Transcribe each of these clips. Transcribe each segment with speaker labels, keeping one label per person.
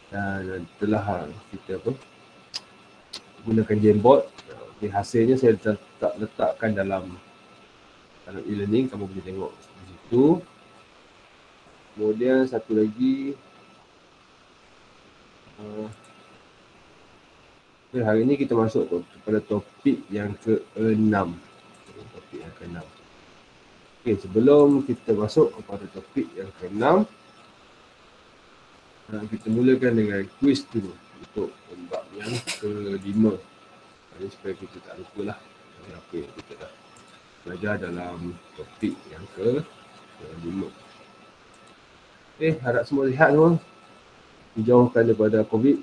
Speaker 1: Dan telah kita gunakan Jamboard. Okay, hasilnya saya letakkan dalam e-learning, kamu boleh tengok di situ. Kemudian satu lagi, hari ini kita masuk kepada topik yang ke-6. Topik yang ke-6. Okay, sebelum kita masuk kepada topik yang ke-6, kita mulakan dengan kuis dulu untuk bab yang ke-5. Jadi supaya kita tak lupa lah apa yang kita dah belajar dalam topik yang ke-5. Okay, harap semua lihat semua. Dijauhkan daripada COVID.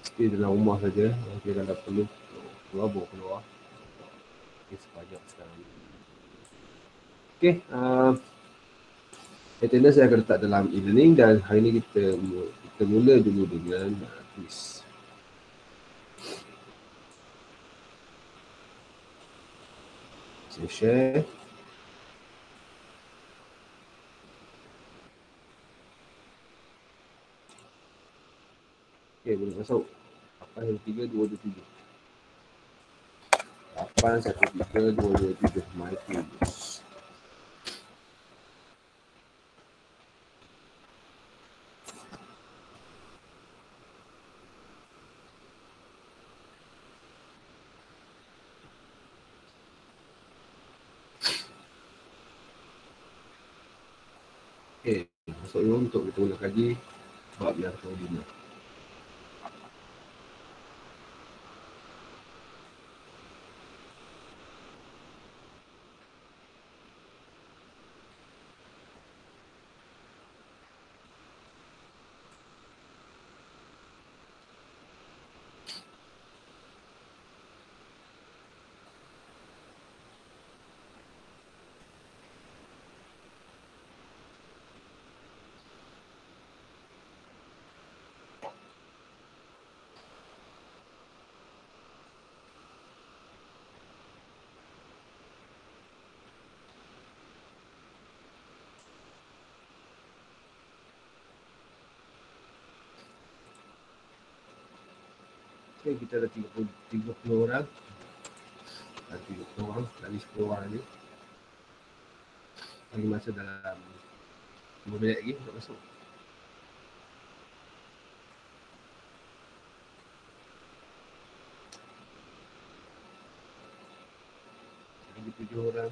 Speaker 1: Stay dalam rumah saja. Okay, kalau perlu keluar, bawa keluar. Okay, sebanyak sekarang ni. Okay, attendance saya akan letak dalam e-learning dan hari ini kita mula dulu dengan quiz. Saya share. Okay, boleh masuk. 813-227. 813-227. My quiz. Okay, masuk dulu untuk kita mula kaji bab yang ke-5. Okay, kita ada 30 orang. Ada 30 orang, dari 10 orang ni. Lagi masa dalam 5 minit lagi untuk masuk. Lagi 7 orang.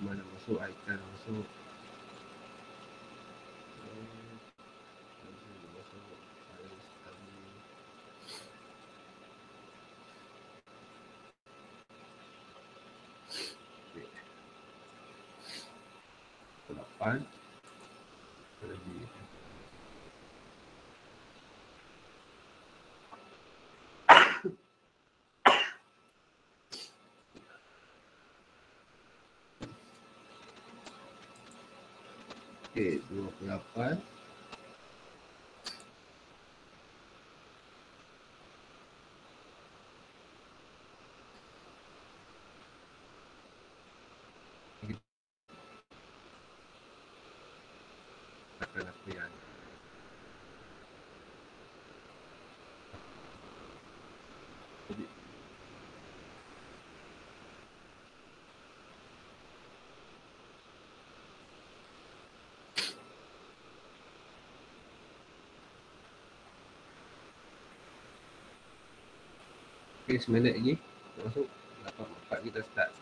Speaker 1: Mana masuk, Aikan masuk. Lapan lagi. Okay, 28. Akan apa yang okay, 9 minit lagi masuk. 8.4 kita start.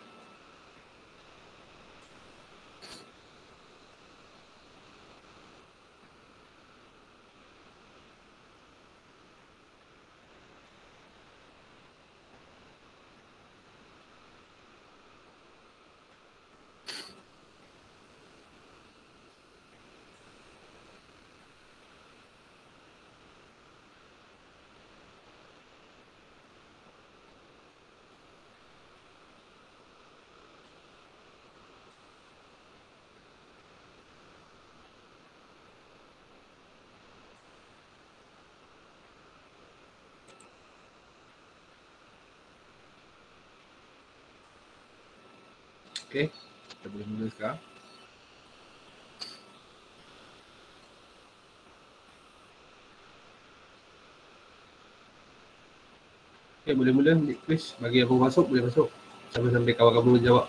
Speaker 1: Okay, kita boleh mula sekarang. Okay, boleh mula. Chris, bagi aku masuk, boleh masuk. Sambil-sambil kawan kamu jawab.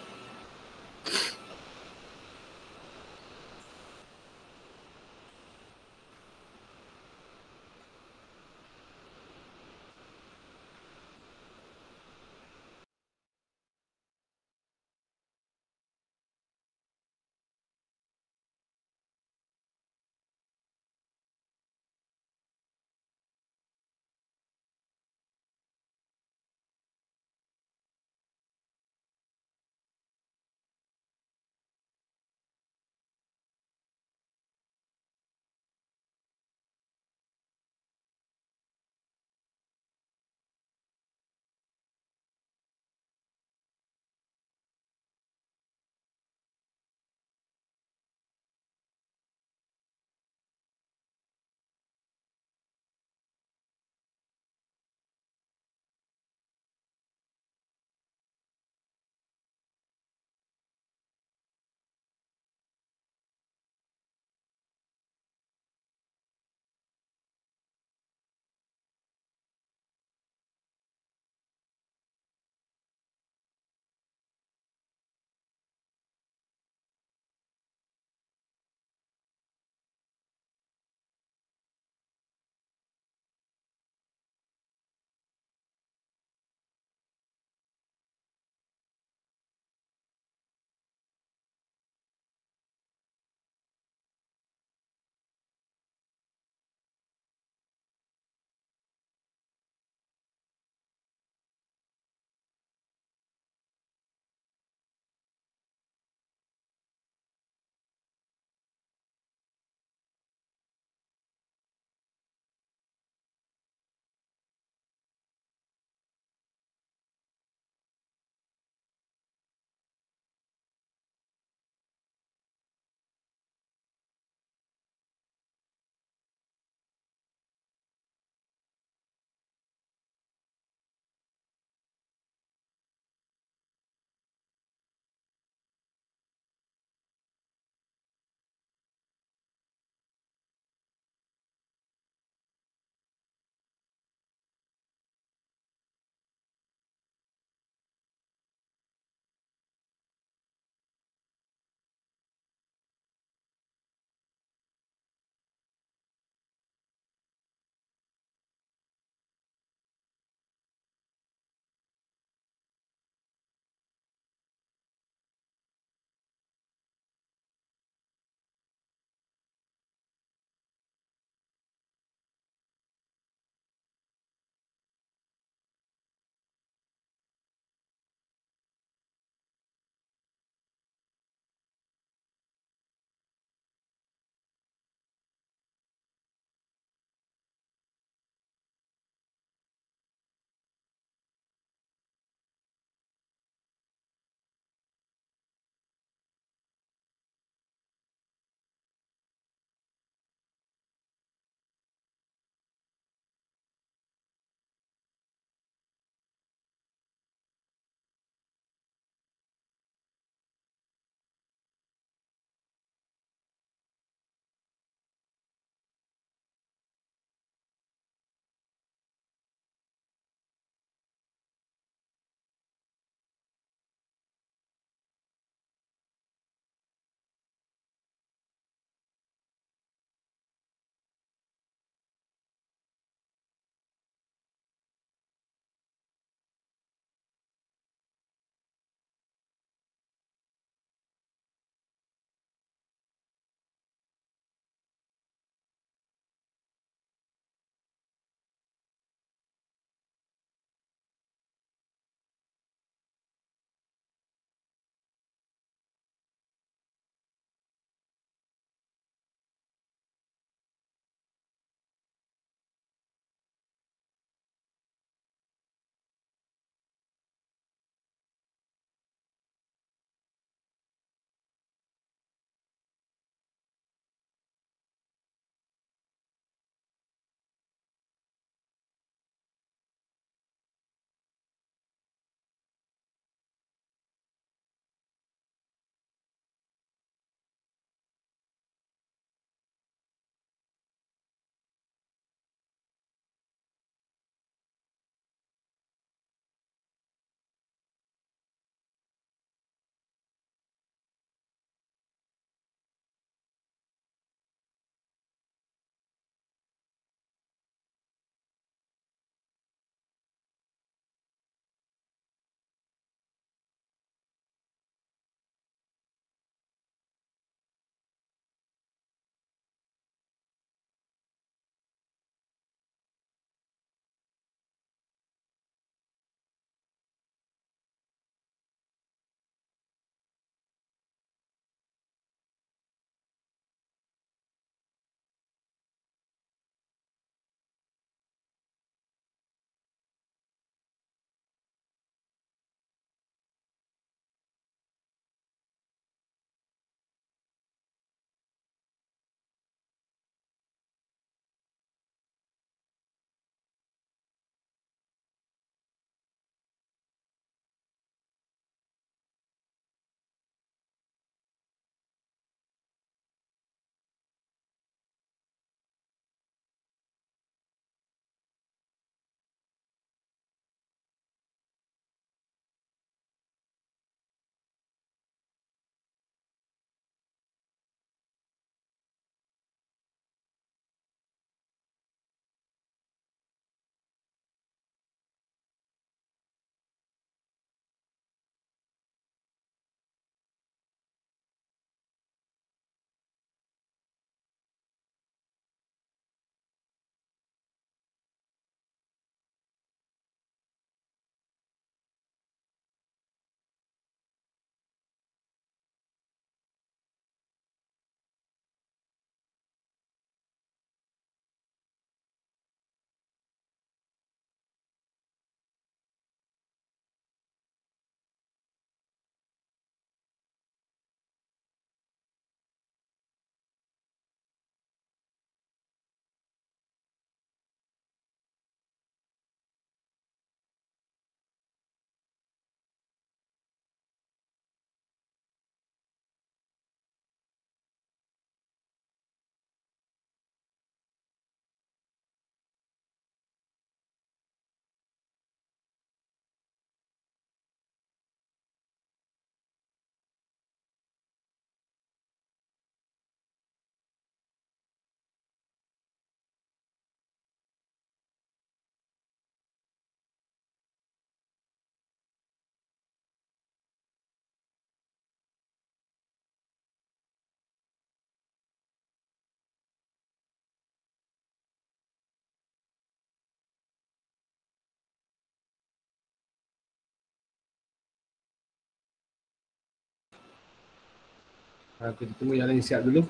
Speaker 1: Kita tunggu yang lain siap dulu.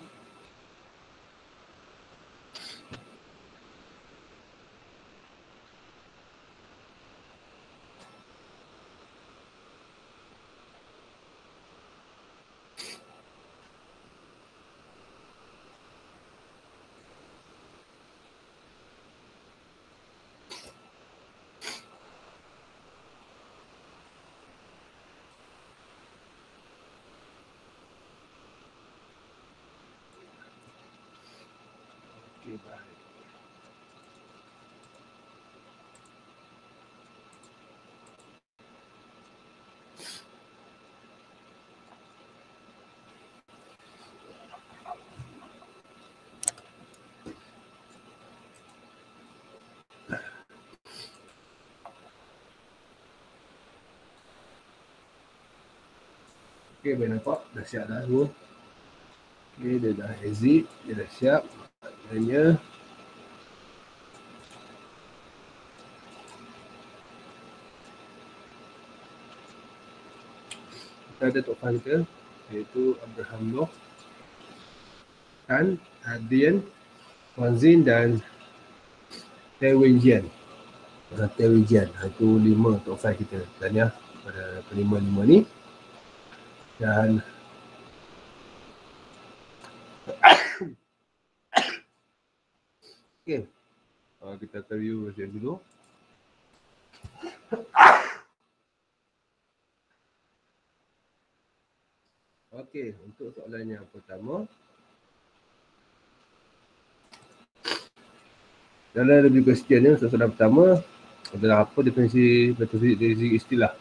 Speaker 1: Okay, baik. Okay, boleh nampak dah siap dah semua. Okay, dia dah exit, dia dah siap. Maknanya kita ada top 5 kita, iaitu Abraham Loh, Han, Adrian, Wanzin dan Tewenjian. Tewenjian, itu 5 top 5 kita. Tahniah pada kelima-lima ni. Dan okay, kita akan review macam dulu. Okey, untuk soalan yang pertama, dalam review question ni, soalan pertama adalah apa definisi metafizik dari segi istilah?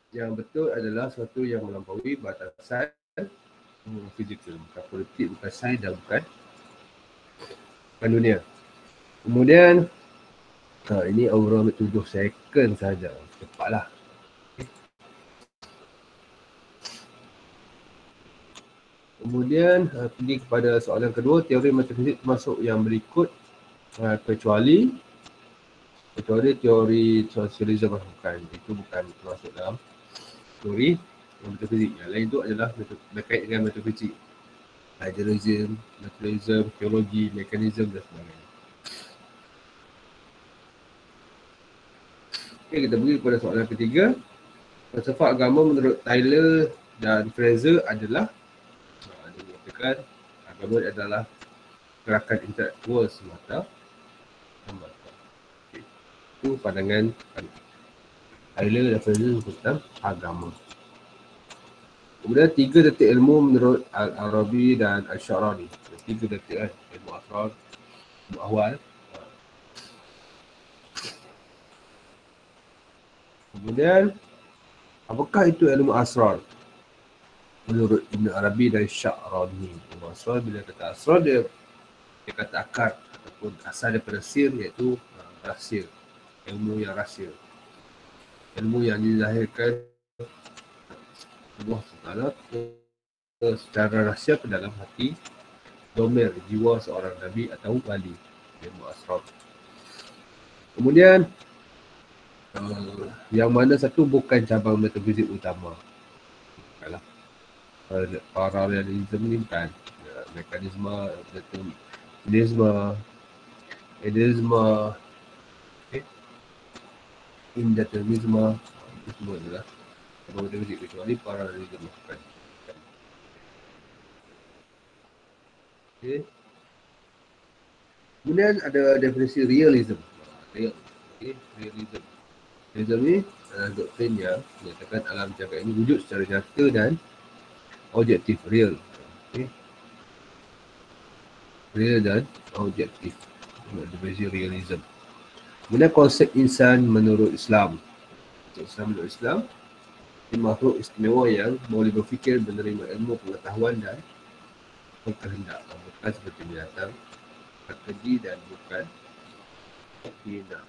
Speaker 1: Yang betul adalah sesuatu yang melampaui batasan fizikal, bukan politik, bukan sains dan bukan dunia. Kemudian ini overall 7 second saja, cepatlah. Kemudian pergi kepada soalan kedua, teori metafizik termasuk yang berikut kecuali teori sosialisme, bukan, itu bukan termasuk dalam teori metafizik. Yang lain itu adalah berkait dengan metafizik, idealism, materialism, teologi, mekanisme dan sebagainya. Okay, kita pergi kepada soalan ketiga. Falsafah agama menurut Tyler dan Fraser adalah, dia mengatakan agama adalah gerakan intelektual semata. Okay. Itu pandangan Tyler dan Fraser tentang agama. Kemudian 3 detik ilmu menurut Al-Arabi dan Al-Syarani. 3 detik kan, ilmu asrar, ilmu ahwal. Kemudian apakah itu ilmu asrar? Menurut Ibn Arabi dan Syarani, ilmu asrar, bila kata asrar, dia kata akar ataupun asal daripada sir, iaitu rahsia, ilmu yang rahsia, ilmu yang dilahirkan Allah SWT secara rahsia ke dalam hati domer jiwa seorang Nabi atau wali, ilmu asrar. Kemudian yang mana satu bukan cabang metafizik utama. Bukanlah. Paralelisme ni bukan. Mekanisme, idealisme, indeterminisme, itu semua adalah cabang metafizik kecuali paralelisme. Bukan. Okay. Kemudian ada definisi realism. Realism. Realism ni adalah doktrin yang menyatakan alam jagat ini wujud secara nyata dan objektif, real. Okay. Real dan objektif. Definisi realism. Kemudian konsep insan menurut Islam. Menurut Islam, dia makhluk istimewa yang boleh berfikir, menerima ilmu, pengetahuan dan berkehendak. Bukan seperti binatang, keji dan bukan hina.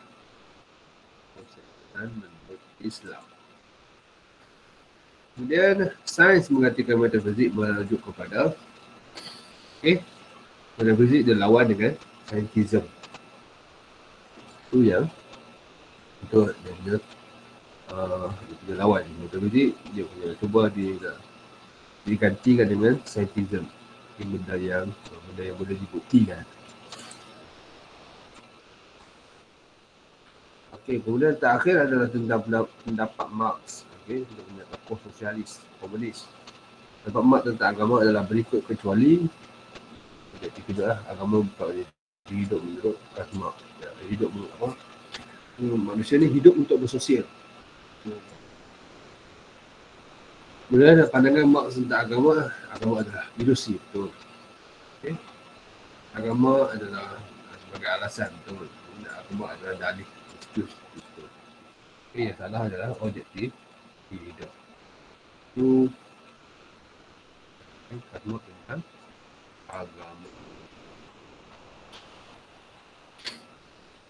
Speaker 1: Konsep insan menurut Islam. Kemudian sains mengatakan metafizik merujuk kepada metafizik dia lawan dengan saintism. Itu yang untuk dia dia punya lawan. Metodologi dia punya cuba digantikan dengan scientism. Ini benda yang boleh dibuktikan. Okey, kemudian terakhir adalah tentang pendapat Marx. Okey, kita punya tokoh sosialis, komunis. Pendapat Marx tentang agama adalah berikut kecuali objektif kedua lah, agama bukan hidup menurut Marx. Ya, hidup menurut apa? Manusia ni hidup untuk bersosial. Kemudian pandangan Marx tentang agama adalah ilusi, betul. Okay. Agama adalah sebagai alasan, betul. Agama adalah dalih, excuse, betul. Okay, yang salah adalah objektif hidup. Itu agama tentang agama.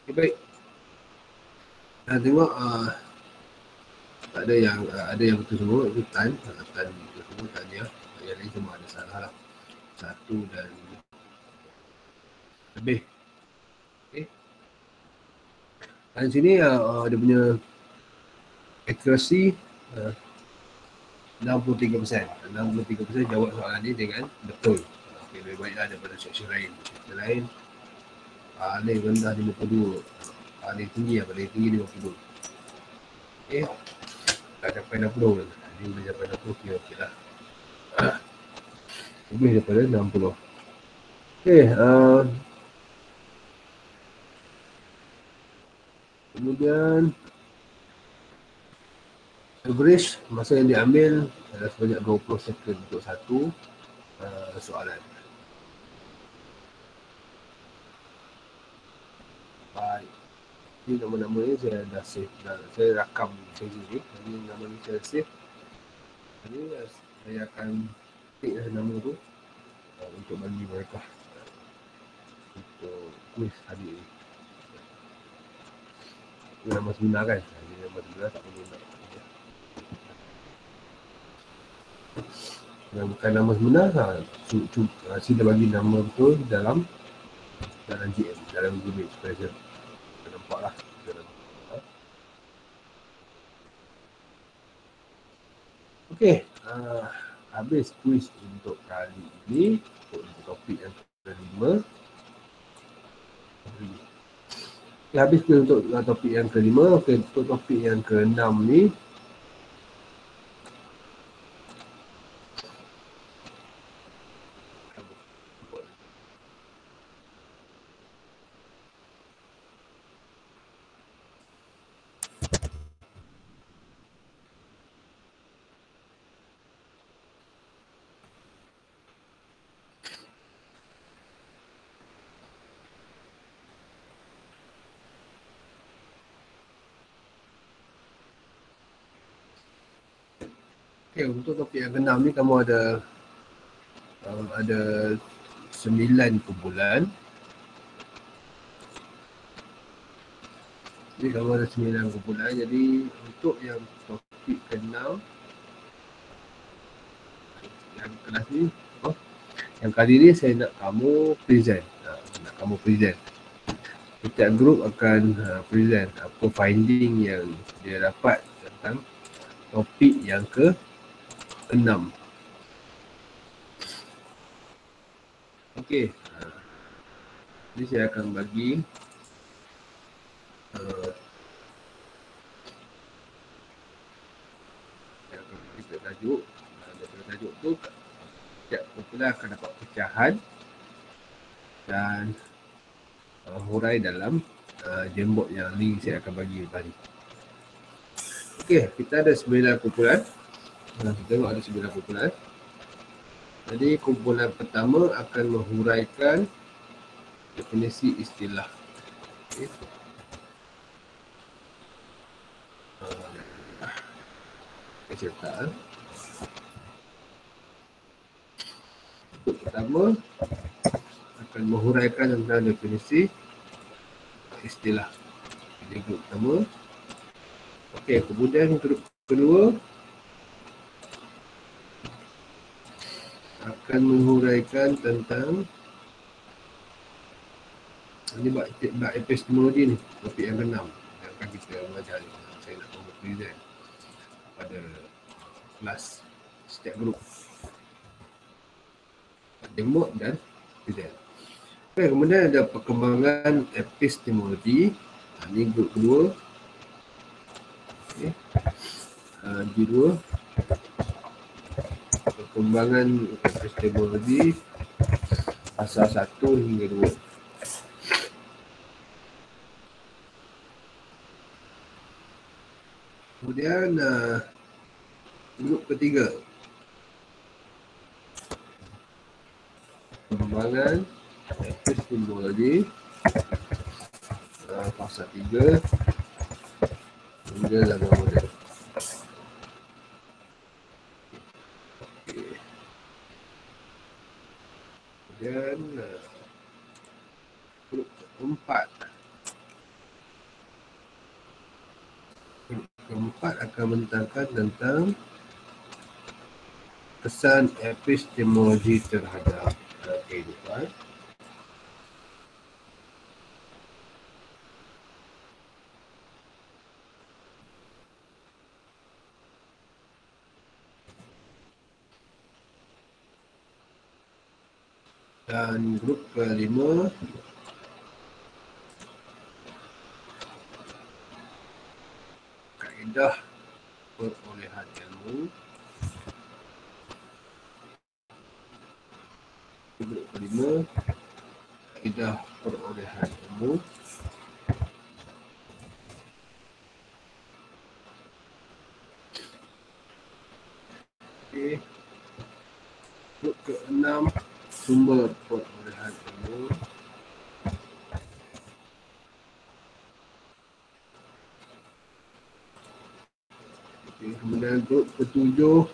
Speaker 1: Okay, baik. Kita tengok ada yang betul semua, itu tan betul semua, tanya. Yang lain semua ada salah lah. Satu dan lebih. Okay. Dan sini dia punya accuracy 63%. 63% jawab soalan ni dengan betul. Okay, lebih baiklah daripada section lain. Section lain paling rendah 52. Paling tinggi 52. Okay. Tak capai 60 lah. Ini boleh capai 60, okey lah. Lebih daripada 60. Okay. Kemudian average masa yang diambil adalah sebanyak 20 second untuk satu soalan. Baik. Ini nama-nama ni saya dah save. Saya rakam sesi ni. Jadi nama ni saya save. Jadi saya akan take nama tu untuk bagi mereka untuk quiz hari ini. Ini nama sebenar kan? Ini nama sebenar tak perlu nak. Yang bukan nama sebenar, sila bagi nama betul dalam GM, dalam Google supaya saya nampak lah. Okey, habis kuis untuk kali ini, untuk topik yang kelima. Habis kuis untuk topik yang kelima. Okey, untuk topik yang keenam ni, untuk topik yang keenam ni kamu ada 9 kumpulan. Jadi kamu ada 9 kumpulan. Jadi untuk yang topik keenam, yang kelas ni, yang kali ni saya nak kamu present. Setiap grup akan present apa finding yang dia dapat tentang topik yang ke-6. Okey. Jadi saya akan bagi tajuk. Daripada tajuk tu setiap kumpulan akan dapat pecahan dan hurai dalam Jamboard yang link saya akan bagi tadi. Okey, kita ada 9 kumpulan. Kita tengok ada 9 kumpulan. Jadi kumpulan pertama akan menghuraikan definisi istilah. Okay. Saya cetak. Grup pertama akan menghuraikan tentang definisi istilah. Jadi grup pertama. Okey, kemudian grup kedua akan menghuraikan tentang ini bab epistemologi ni, topik yang ke-6 yang akan kita belajar ni. Saya nak present. pada kelas setiap grup. Tembok dan present. Okay, kemudian ada perkembangan epistemologi. Ini grup kedua. Okay. G2. Perkembangan epistemologi pasal 1 hingga 2. Kemudian grup ketiga. Perkembangan epistemologi pasal 3 hingga 8 model. Okay. Kemudian grup keempat. Grup keempat akan menentangkan tentang kesan epistemologi terhadap kehidupan. Dan grup kelima kaedah perolehan ilmu. Grup kelima kaedah perolehan ilmu. Okay. Grup keenam sumber perolehan ilmu. Okay. Kemudian grup ketujuh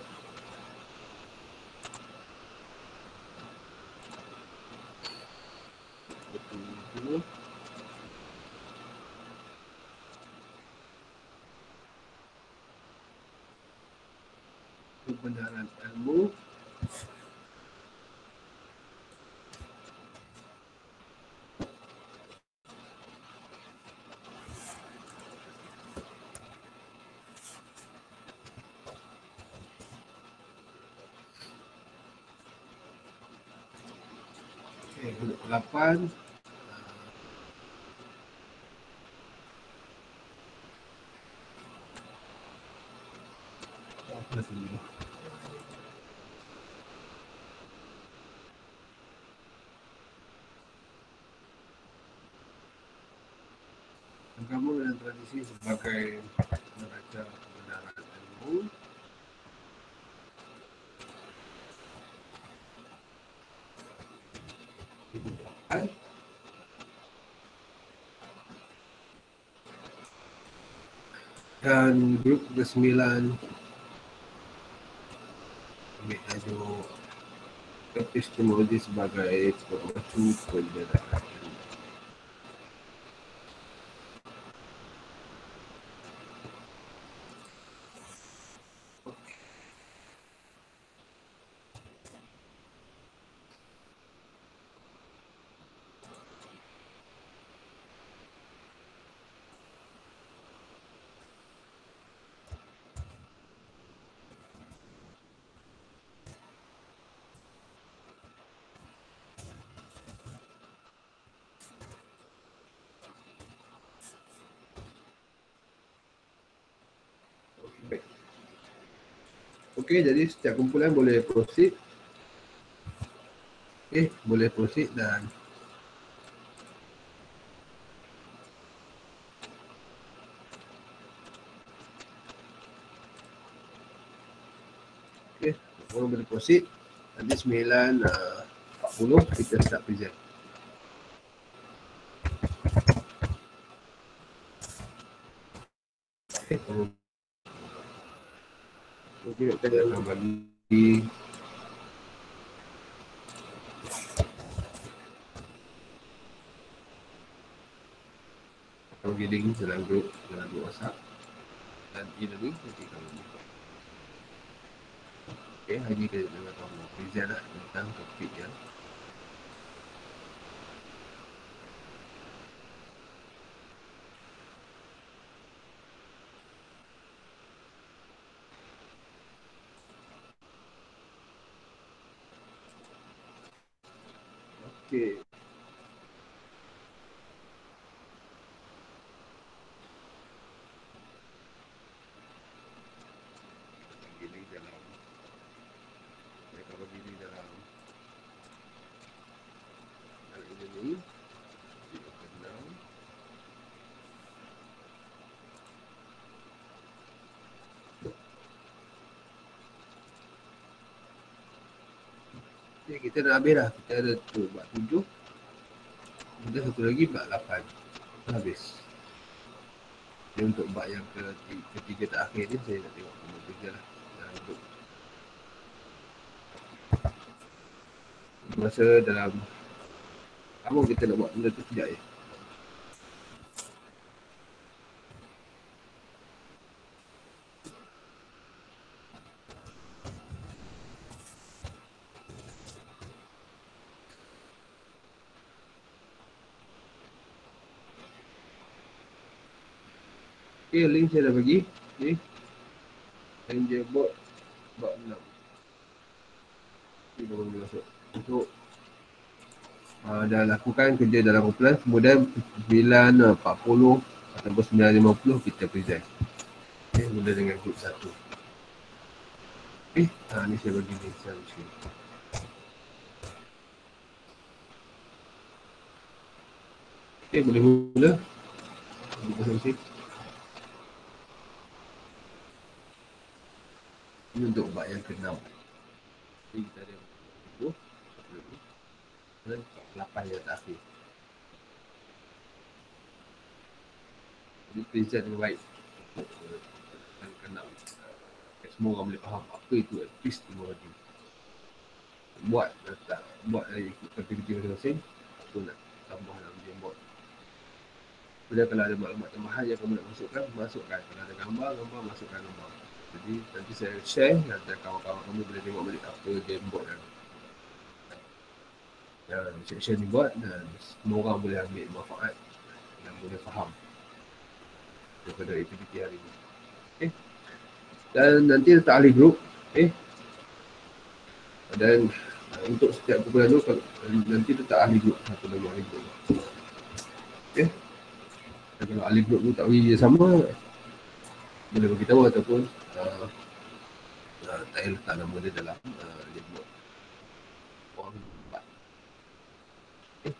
Speaker 1: kebenaran ilmu. Okay, grup 8 apa dulu? Agama dan tradisi sebagai neraca kebenaran ilmu. Dan grup ke-9 ambil tajuk epistemologi sebagai pemacu perbedaan. Okey, jadi setiap kumpulan boleh proceed. Okey, boleh proceed dan okey, orang boleh proceed. Nanti 9:40 kita start present. Okey, kita akan bagi link dalam grup WhatsApp dan e-learning nanti kalau buka. Okey, hari ni kita akan present lah tentang topik yang Okey. Gini dalam, mereka begini dalam hal ini, dia kenal. Okay, kita dah habis dah. Kita ada tu buat 7. Kita satu lagi buat 8. Habis. Jadi untuk bab yang ketiga terakhir ni saya nak tengok nombor 3 lah. Dalam hidup. Masa dalam apa kita nak buat benda tu sekejap je. Okay, link saya dah bagi. Okay. Link je buat bab 6. Kita boleh masuk. Untuk dah lakukan kerja dalam kumpulan, kemudian 9.40 ataupun 9.50 kita present. Okay, mula dengan group 1. Okay, ni saya bagi link saya sikit. Okay, boleh mula. Masing-masing. Ini untuk bab yang ke-6. Jadi kita ada 10, 10 dan 8 yang terakhir. Jadi present dengan baik. Dan ke-6. Semua orang boleh faham apa itu epistemologi. Buat letak, buat ikut aktiviti masing-masing. Aku nak tambah dalam game board. Kemudian kalau ada maklumat tambahan yang kamu nak masukkan. Kalau ada gambar, masukkan gambar. Jadi nanti saya share, nanti kawan-kawan kamu boleh tengok balik apa game board dan section ni buat, dan semua orang boleh ambil manfaat dan boleh faham daripada aktiviti hari ini. Okay. Dan nanti letak ahli grup. Okay. Dan untuk setiap kumpulan tu nanti letak ahli grup. Satu nama ahli grup. Okay. Dan kalau ahli grup tu tak bagi dia sama, boleh beritahu ataupun tak payah letak nama dia dalam dia buat orang empat. Okay.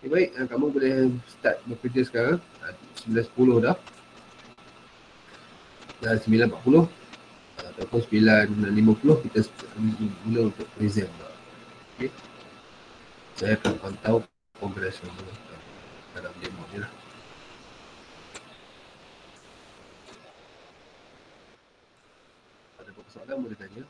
Speaker 1: Okay, baik, kamu boleh start bekerja sekarang. 9.10 dah. Dan 9.40 ataupun 9.50 kita mula untuk present. Okay. Saya akan pantau progres kamu dalam demo ni lah. Ada apa soalan boleh tanya.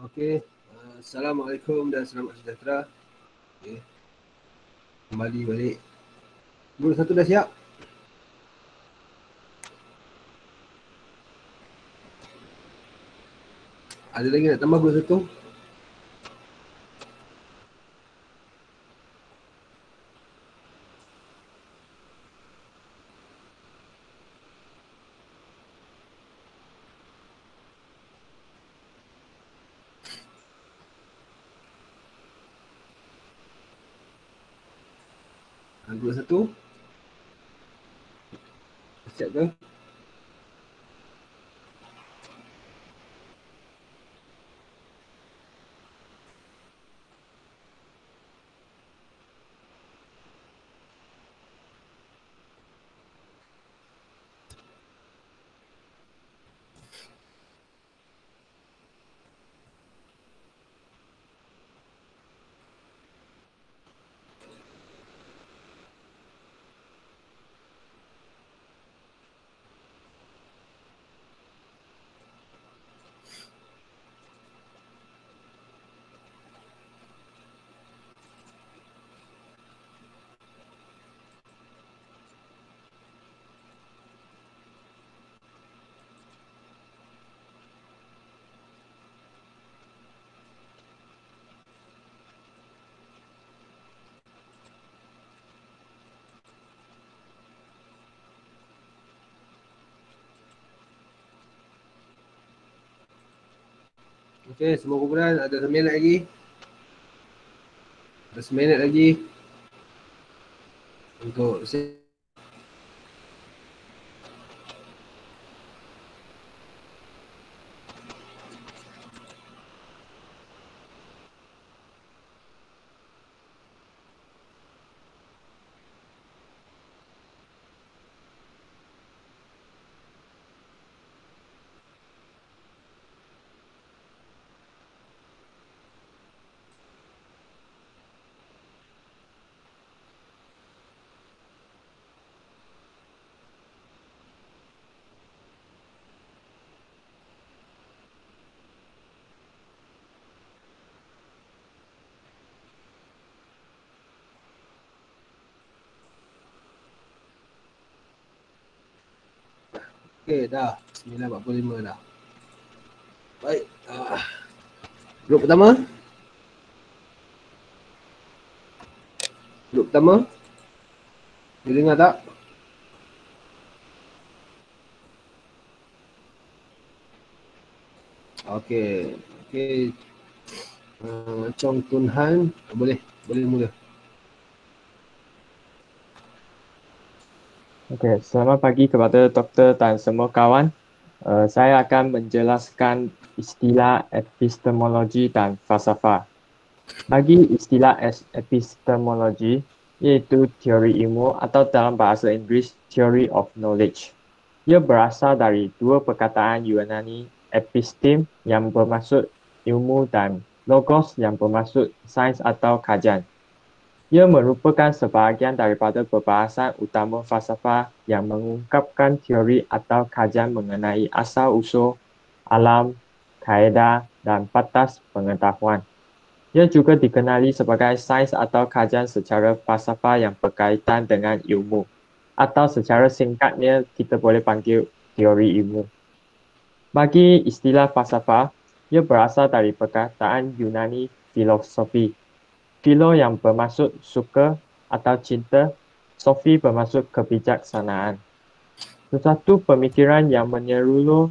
Speaker 1: Okey, Assalamualaikum dan selamat sejahtera. Okey, kembali balik. Guru satu dah siap? Ada lagi nak tambah guru satu? Guru satu? Siap ke? Okey, semua kumpulan ada 9 minit lagi. Ada 9 minit lagi untuk okey dah 9.45 dah. Baik. Grup pertama. Grup pertama. Dia dengar tak? Okey. Okey. Chong Tun Han. Boleh mula.
Speaker 2: Okey, selamat pagi kepada doktor dan semua kawan. Saya akan menjelaskan istilah epistemologi dan falsafah. Bagi istilah epistemologi, iaitu teori ilmu atau dalam bahasa Inggeris, theory of knowledge. Ia berasal dari dua perkataan Yunani, epistem yang bermaksud ilmu dan logos yang bermaksud sains atau kajian. Ia merupakan sebahagian daripada perbahasan utama falsafah yang mengungkapkan teori atau kajian mengenai asal-usul, alam, kaedah, dan batas pengetahuan. Ia juga dikenali sebagai sains atau kajian secara falsafah yang berkaitan dengan ilmu, atau secara singkatnya kita boleh panggil teori ilmu. Bagi istilah falsafah, ia berasal dari perkataan Yunani filosofi. Philo yang bermaksud suka atau cinta, Sophie bermaksud kebijaksanaan. Sesuatu pemikiran yang menyeluruh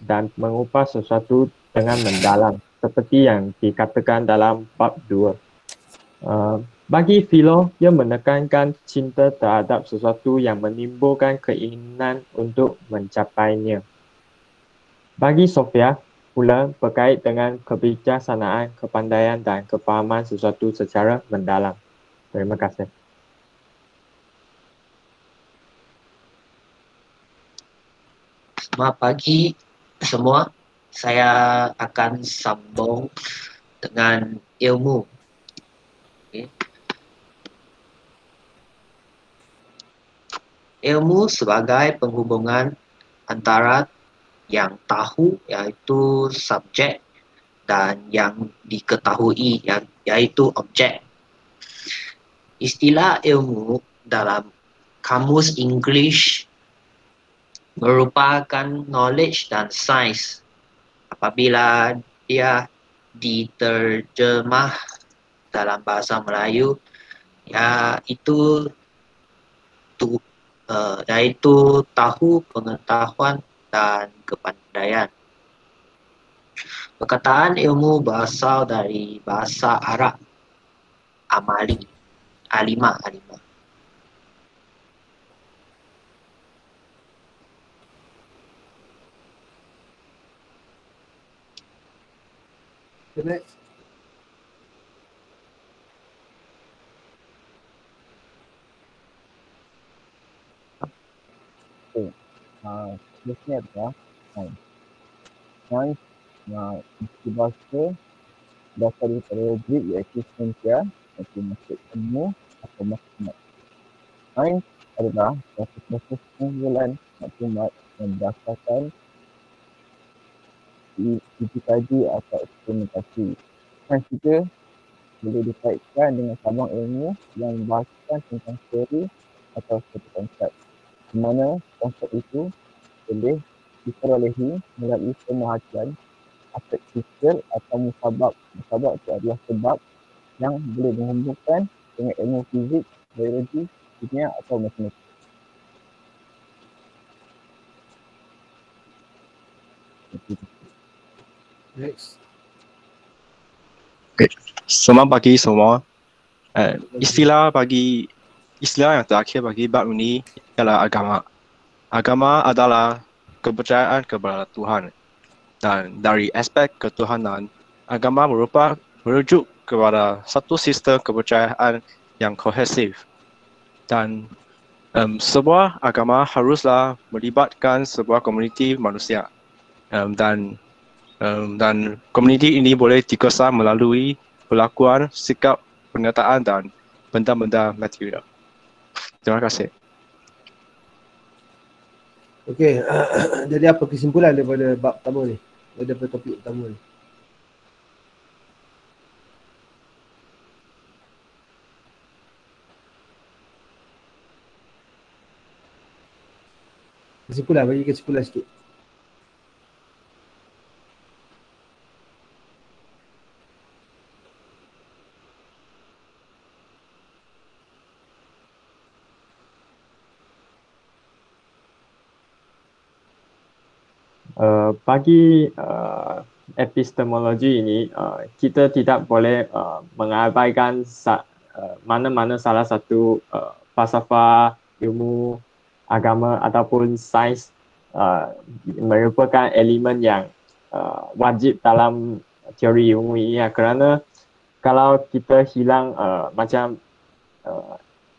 Speaker 2: dan mengubah sesuatu dengan mendalam, seperti yang dikatakan dalam bab 2. Bagi Philo, ia menekankan cinta terhadap sesuatu yang menimbulkan keinginan untuk mencapainya. Bagi Sophia, pula berkait dengan kebijaksanaan, kepandaian dan kefahaman sesuatu secara mendalam. Terima kasih.
Speaker 3: Selamat pagi semua. Saya akan sambung dengan ilmu. Okay. Ilmu sebagai penghubungan antara yang tahu, iaitu subjek, dan yang diketahui yaitu objek. Istilah ilmu dalam kamus English merupakan knowledge dan science. Apabila dia diterjemah dalam bahasa Melayu, yaitu tahu, pengetahuan, dan kepandaian. Perkataan ilmu berasal dari bahasa Arab alima.
Speaker 1: Next.
Speaker 4: Seterusnya adalah sains. Sains istilah bahasa berasal daripada Greek iaitu scientia, iaitu maksud ilmu atau matematik. Sains adalah satu proses pengumpulan maklumat yang berdasarkan uji kaji atau eksperimentasi. Sains juga boleh dikaitkan dengan cabang ilmu yang membahaskan tentang teori atau satu konsep, di mana konsep itu boleh diperolehi melalui pemerhatian aspek fisikal atau musabab. Musabab itu adalah sebab yang boleh menghubungkan dengan ilmu fizik, biologi, kimia atau matematik.
Speaker 1: Next.
Speaker 5: Selamat pagi semua. Istilah yang terakhir bagi bab ini ialah agama. Agama adalah kepercayaan kepada Tuhan. Dan dari aspek ketuhanan, agama merujuk kepada satu sistem kepercayaan yang kohesif. Dan sebuah agama haruslah melibatkan sebuah komuniti manusia. Dan komuniti ini boleh dikesan melalui perlakuan, sikap, pernyataan dan benda-benda material. Terima kasih.
Speaker 1: Okey, jadi apa kesimpulan daripada bab pertama ni? Daripada topik pertama ni? Bagi kesimpulan sikit.
Speaker 2: Bagi epistemologi ini, kita tidak boleh mengabaikan mana-mana salah satu falsafah, ilmu, agama ataupun sains merupakan elemen yang wajib dalam teori ilmu ini, kerana kalau kita hilang macam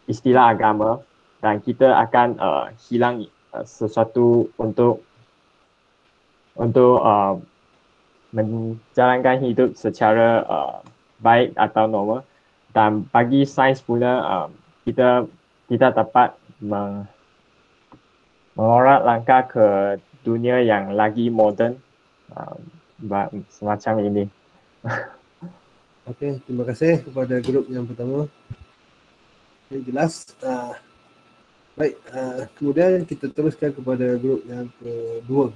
Speaker 2: istilah agama, dan kita akan hilang sesuatu untuk menjalankan hidup secara baik atau normal. Dan bagi sains pula, kita dapat mengorak langkah ke dunia yang lagi moden, semacam ini.
Speaker 1: Okey, terima kasih kepada grup yang pertama. Yang jelas. Baik, kemudian kita teruskan kepada grup yang kedua.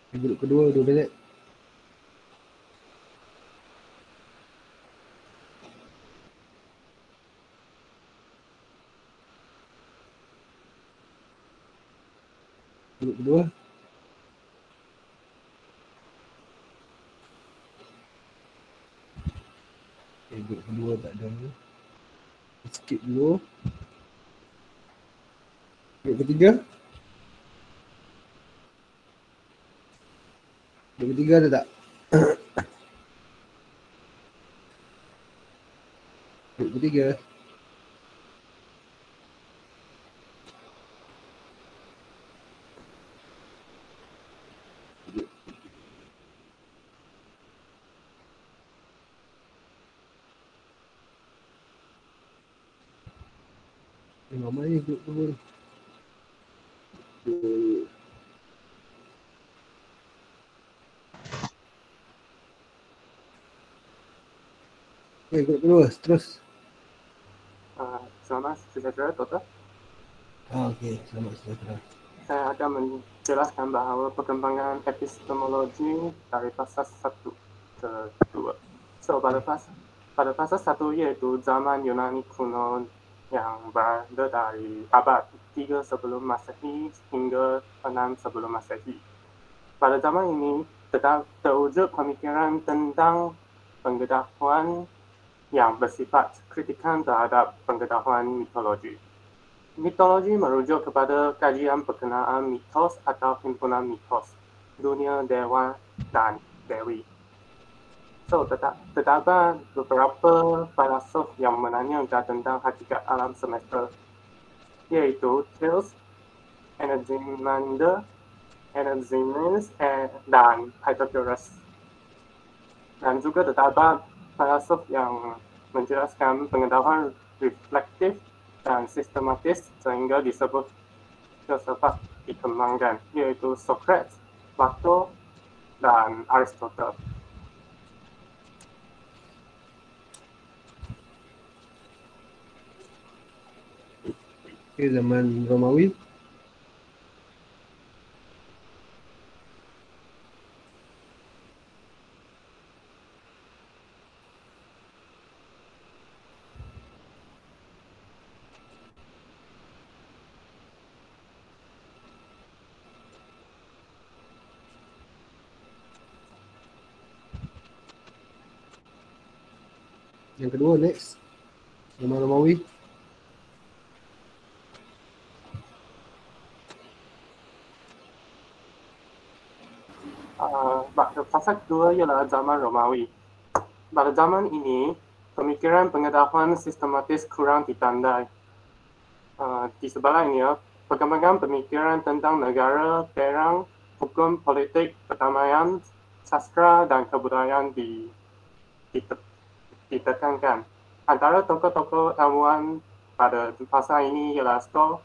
Speaker 1: Grup kedua 2 minit. Grup kedua. Grup kedua tak ada. Skip dulu. Grup ketiga. Grup ketiga ada tak? Grup ketiga. Ramai ni grup kedua ni. Okay, grup kedua, terus.
Speaker 2: Selamat sejahtera, Doktor.
Speaker 1: Okey, selamat sejahtera.
Speaker 2: Saya akan menjelaskan bahawa perkembangan epistemologi dari fasa 1 ke 2. So, pada fasa 1 iaitu zaman Yunani kuno yang berada dari abad 3 sebelum Masehi hingga 6 sebelum Masehi. Pada zaman ini, terwujud pemikiran tentang pengetahuan yang bersifat kritikan terhadap pengetahuan mitologi. Mitologi merujuk kepada kajian berkenaan mitos atau himpunan mitos, dunia dewa dan dewi. So, terdapat beberapa filsuf yang menanyakan tentang hakikat alam semesta, iaitu Thales, Anaximander, Anaximenes, dan Pythagoras. Dan juga terdapat filsuf yang menjelaskan pengetahuan reflektif dan sistematis sehingga disebut filsafat dikembangkan, iaitu Socrates, Plato, dan Aristotle.
Speaker 1: Okay, zaman Romawi. Yang kedua, next. Zaman Romawi.
Speaker 2: Fasa kedua ialah zaman Romawi. Pada zaman ini, pemikiran pengetahuan sistematis kurang ditandai. Di sebelahnya, perkembangan pemikiran tentang negara, perang, hukum, politik, perdamaian, sastra dan kebudayaan ditekankan. Antara tokoh-tokoh ilmuwan pada fasa ini ialah Stoll,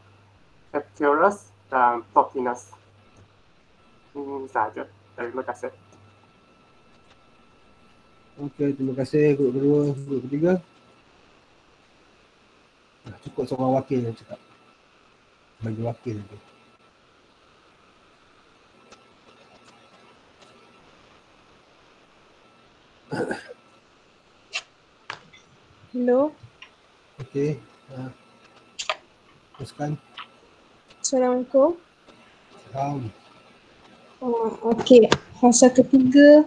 Speaker 2: Epicurus, dan Plotinus. Ini sahaja. Terima kasih.
Speaker 1: Okey, terima kasih grup kedua, grup ketiga. Cukup seorang wakil yang cakap. Bagi wakil tu.
Speaker 6: Hello,
Speaker 1: Okey. Teruskan.
Speaker 6: Assalamualaikum.
Speaker 1: Salam.
Speaker 6: Okey, fasa ketiga.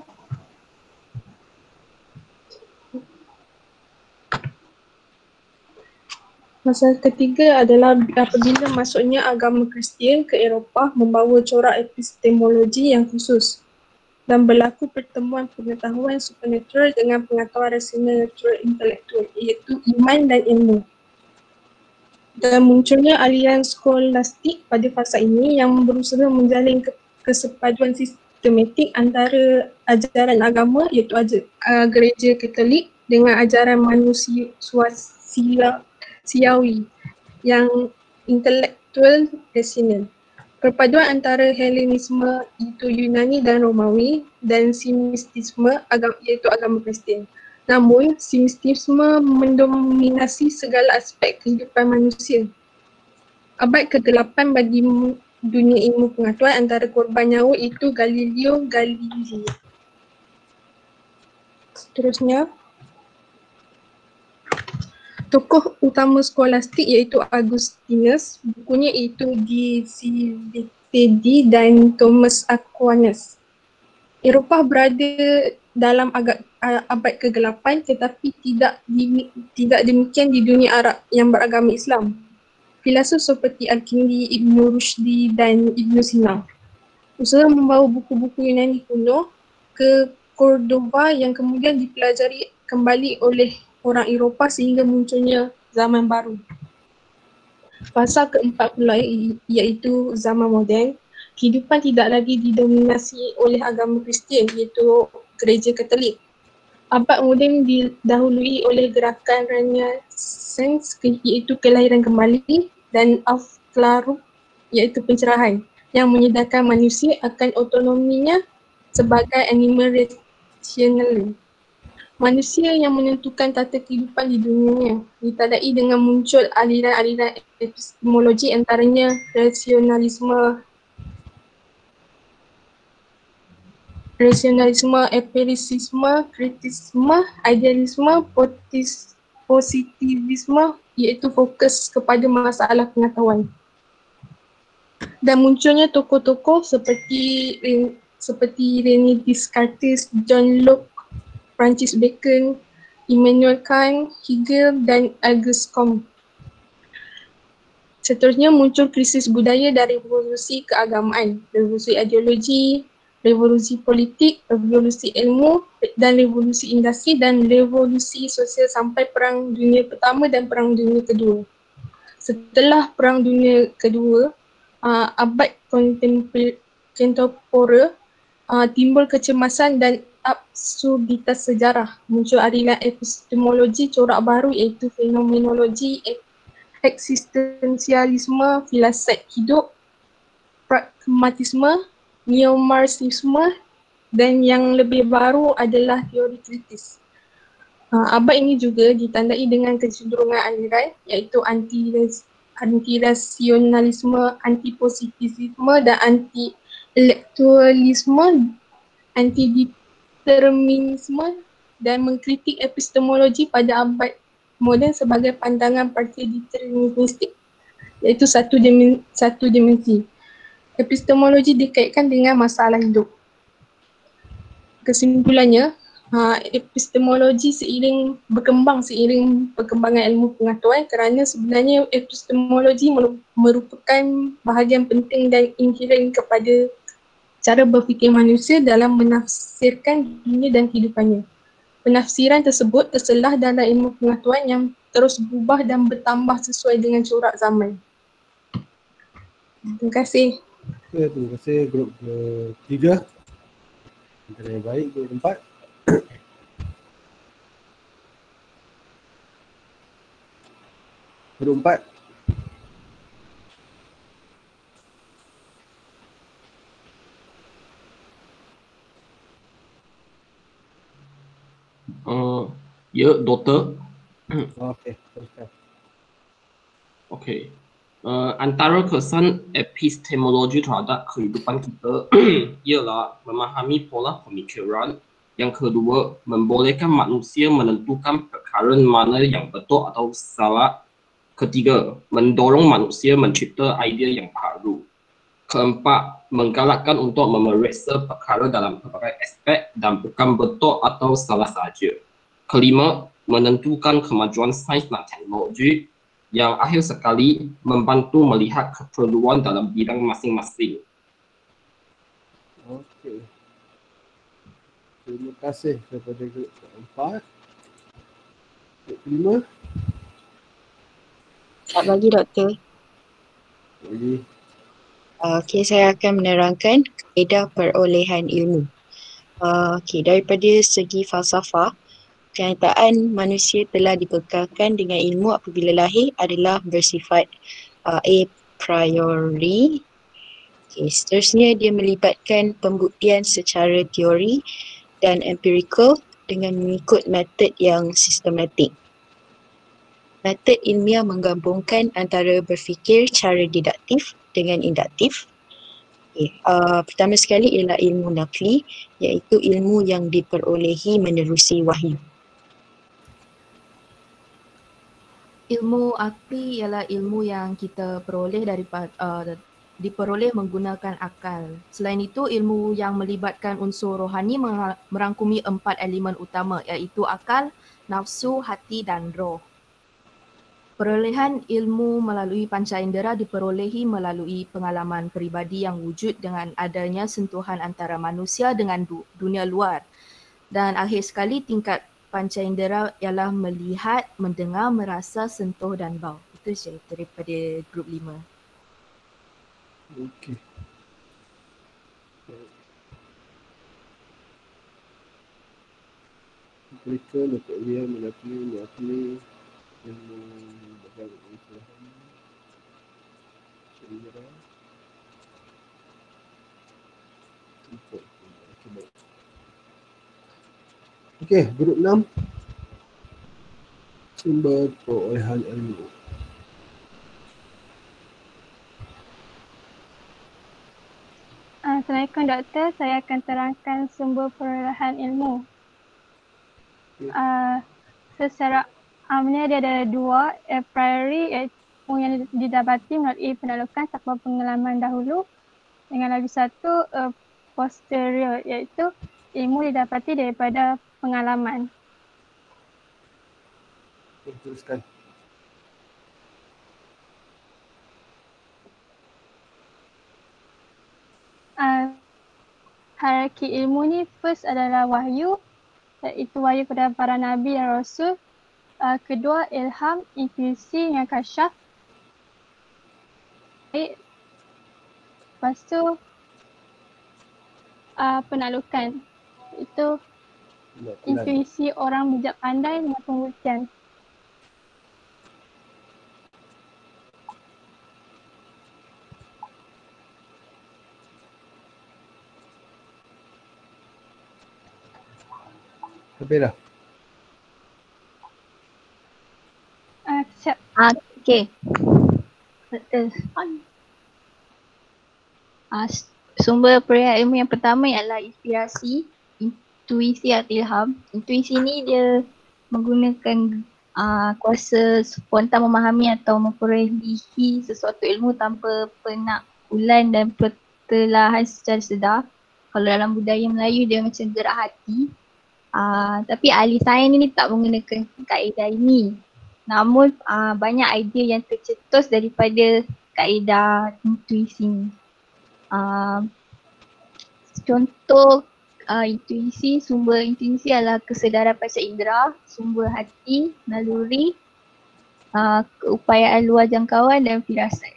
Speaker 6: Fasa ketiga adalah apabila masuknya agama Kristian ke Eropah membawa corak epistemologi yang khusus dan berlaku pertemuan pengetahuan supernatural dengan pengetahuan rasional natural intelektual, iaitu iman dan ilmu. Dan munculnya aliran skolastik pada fasa ini yang berusaha menjalin kesepaduan sistematik antara ajaran agama iaitu gereja Katolik dengan ajaran manusiawi yang intelektual rasional. Perpaduan antara Helenisme iaitu Yunani dan Romawi dan simistisme iaitu agama Kristian. Namun, simistisme mendominasi segala aspek kehidupan manusia. Abad ke-8 bagi dunia ilmu pengetahuan antara korban nyawa itu Galileo Galilei. Seterusnya, tokoh utama skolastik iaitu Augustinus, bukunya iaitu De Civitate dan Thomas Aquinas. Eropah berada dalam abad ke-8 tetapi tidak demikian di dunia Arab yang beragama Islam. Filsuf seperti Al-Kindi, Ibn Rushdi dan Ibn Sina usaha membawa buku-buku Yunani kuno ke Cordova yang kemudian dipelajari kembali oleh orang Eropah sehingga munculnya zaman baru. Fasa keempat pula iaitu zaman moden. Kehidupan tidak lagi didominasi oleh agama Kristian iaitu gereja Katolik. Abad moden didahului oleh gerakan Renaissance iaitu kelahiran kembali dan Aufklärung iaitu pencerahan yang menyedarkan manusia akan autonominya sebagai animal rational. manusia yang menentukan tata kehidupan di dunianya, ditandai dengan muncul aliran-aliran epistemologi antaranya rasionalisme, empirisisme, kritisisme, idealisme, positivisme iaitu fokus kepada masalah pengetahuan. Dan munculnya tokoh-tokoh seperti René Descartes, John Locke, Francis Bacon, Immanuel Kant, Hegel dan Auguste Comte. Seterusnya muncul krisis budaya dan revolusi keagamaan, revolusi ideologi, revolusi politik, revolusi ilmu dan revolusi industri dan revolusi sosial sampai Perang Dunia Pertama dan Perang Dunia Kedua. Setelah Perang Dunia Kedua, abad kontemporer timbul kecemasan dan absurditas sejarah. Muncul aliran epistemologi corak baru iaitu fenomenologi, eksistensialisme, filsafat hidup, pragmatisme, neo-marxisme dan yang lebih baru adalah teori kritis. Abad ini juga ditandai dengan kecenderungan aliran iaitu anti-rasionalisme, anti-positivisme dan anti-intelektualisme, anti-determinisme dan mengkritik epistemologi pada abad moden sebagai pandangan parti deterministik iaitu satu dimensi. Epistemologi dikaitkan dengan masalah hidup. Kesimpulannya, epistemologi berkembang seiring perkembangan ilmu pengetahuan kerana sebenarnya epistemologi merupakan bahagian penting dan inherent kepada cara berfikir manusia dalam menafsirkan dunia dan kehidupannya. Penafsiran tersebut terselah dalam ilmu pengetahuan yang terus berubah dan bertambah sesuai dengan corak zaman. Terima kasih.
Speaker 1: Okay, terima kasih grup ketiga. Antara yang baik, grup keempat. Grup empat.
Speaker 7: Ya, doktor.
Speaker 1: Okey, teruskan.
Speaker 7: Okey. Antara kesan epistemologi terhadap kehidupan kita ialah memahami pola pemikiran. Yang kedua, membolehkan manusia menentukan perkara mana yang betul atau salah. Ketiga, mendorong manusia mencipta idea yang baru. Keempat, menggalakkan untuk memeriksa perkara dalam pelbagai aspek dan bukan betul atau salah sahaja. Kelima, menentukan kemajuan sains dan teknologi. Yang akhir sekali, membantu melihat keperluan dalam bidang masing-masing.
Speaker 1: Okey. Terima kasih kepada grup keempat. Grup kelima.
Speaker 8: Selamat pagi, Doktor.
Speaker 1: Lagi.
Speaker 8: Okey, saya akan menerangkan kaedah perolehan ilmu. Daripada segi falsafah, kenyataan manusia telah dibekalkan dengan ilmu apabila lahir adalah bersifat a priori. Seterusnya dia melibatkan pembuktian secara teori dan empirical dengan mengikut metod yang sistematik. Metod ilmiah menggabungkan antara berfikir cara deduktif dengan induktif. Pertama sekali ialah ilmu nakli, iaitu ilmu yang diperolehi menerusi wahyu.
Speaker 9: Ilmu akli ialah ilmu yang kita peroleh diperoleh menggunakan akal. Selain itu, ilmu yang melibatkan unsur rohani merangkumi 4 elemen utama iaitu akal, nafsu, hati dan roh. Perolehan ilmu melalui panca indera diperolehi melalui pengalaman peribadi yang wujud dengan adanya sentuhan antara manusia dengan dunia luar. Dan akhir sekali tingkat panca indera ialah melihat, mendengar, merasa, sentuh dan bau. Itu saja daripada grup 5.
Speaker 1: Okey. Mereka untuk dia mengakui ilmu berbagai usaha sehingga untuk Okey, grup 6. Sumber perolehan ilmu.
Speaker 10: Assalamualaikum Doktor, saya akan terangkan sumber perolehan ilmu. Secara amnya dia ada dua, a priori iaitu yang didapati melalui pendalukan tanpa pengalaman dahulu, dengan lagi satu posterior iaitu ilmu didapati daripada pengalaman.
Speaker 1: Okay, teruskan.
Speaker 10: Hierarki ilmu ni first adalah wahyu, iaitu wahyu kepada para nabi dan rasul. Kedua ilham, intuisi dengan kasyaf. Lepas tu penaklukan, itu intuisi orang bijak pandai dengan pembuktian.
Speaker 1: Habis dah.
Speaker 10: Siap.
Speaker 11: Okey. Betul. Sumber perolehan ilmu yang pertama ialah inspirasi, intuisi atau ilham. Intuisi ni dia menggunakan kuasa spontan memahami atau memperolehi sesuatu ilmu tanpa penaklukan dan pertelahan secara sedar. Kalau dalam budaya Melayu dia macam gerak hati. Tapi ahli sains ni tak menggunakan kaedah ini. Namun banyak idea yang tercetus daripada kaedah intuisi ni. Contoh intuisi, sumber intuisi adalah kesedaran panca indera, sumber hati, naluri, keupayaan luar jangkauan dan firasat.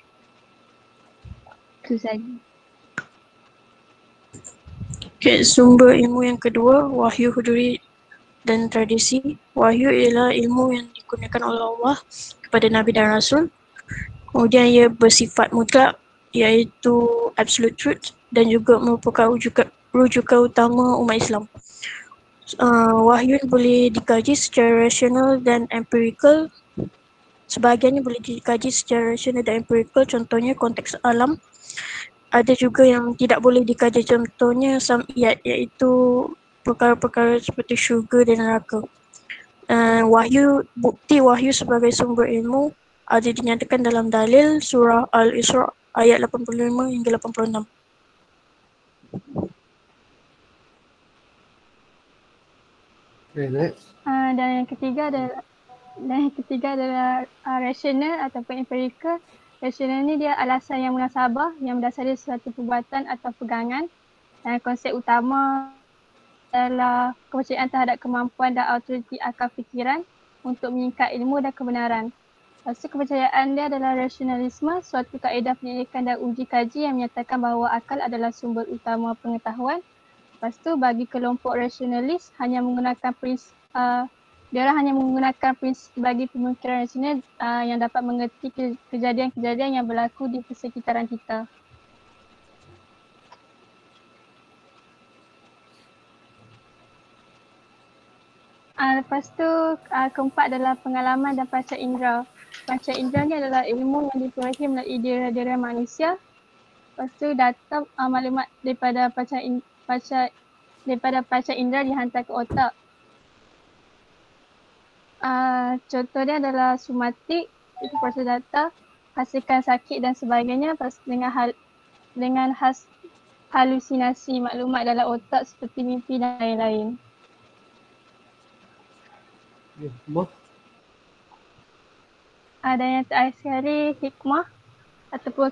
Speaker 11: Itu saja.
Speaker 12: Okay, sumber ilmu yang kedua, wahyu huduri dan tradisi. Wahyu ialah ilmu yang digunakan oleh Allah kepada Nabi dan Rasul. Kemudian ia bersifat mutlak, iaitu absolute truth, dan juga merupakan rujukan utama umat Islam. Wahyu boleh dikaji secara rasional dan empirical. Sebahagiannya boleh dikaji secara rasional dan empirical, contohnya konteks alam. Ada juga yang tidak boleh dikaji, contohnya sam'iyat, iaitu perkara-perkara seperti syurga dan neraka. Bukti wahyu sebagai sumber ilmu ada dinyatakan dalam dalil surah Al-Isra ayat 85 hingga 86.
Speaker 1: Okay, next.
Speaker 10: Dan yang ketiga adalah rasional ataupun empirical. Rasional ni dia alasan yang munasabah yang mendasari suatu perbuatan atau pegangan. Dan konsep utama adalah kepercayaan terhadap kemampuan dan autoriti akal fikiran untuk meningkat ilmu dan kebenaran. Lepas tu kepercayaan dia adalah rasionalisme, suatu kaedah penyelidikan dan uji kaji yang menyatakan bahawa akal adalah sumber utama pengetahuan. Lepas tu bagi kelompok rasionalis hanya menggunakan diorang hanya menggunakan prinsip bagi pemikiran rasional yang dapat mengerti kejadian-kejadian yang berlaku di persekitaran kita. Lepas tu keempat adalah pengalaman dan panca indera. Panca indera ni adalah ilmu yang diperolehi melalui dera-dera manusia. Lepas tu data maklumat daripada panca indera dihantar ke otak. Contohnya adalah somatik, itu proses data, hasilkan sakit dan sebagainya dengan halusinasi maklumat dalam otak seperti mimpi dan lain-lain. Dan yang terakhir sekali, hikmah ataupun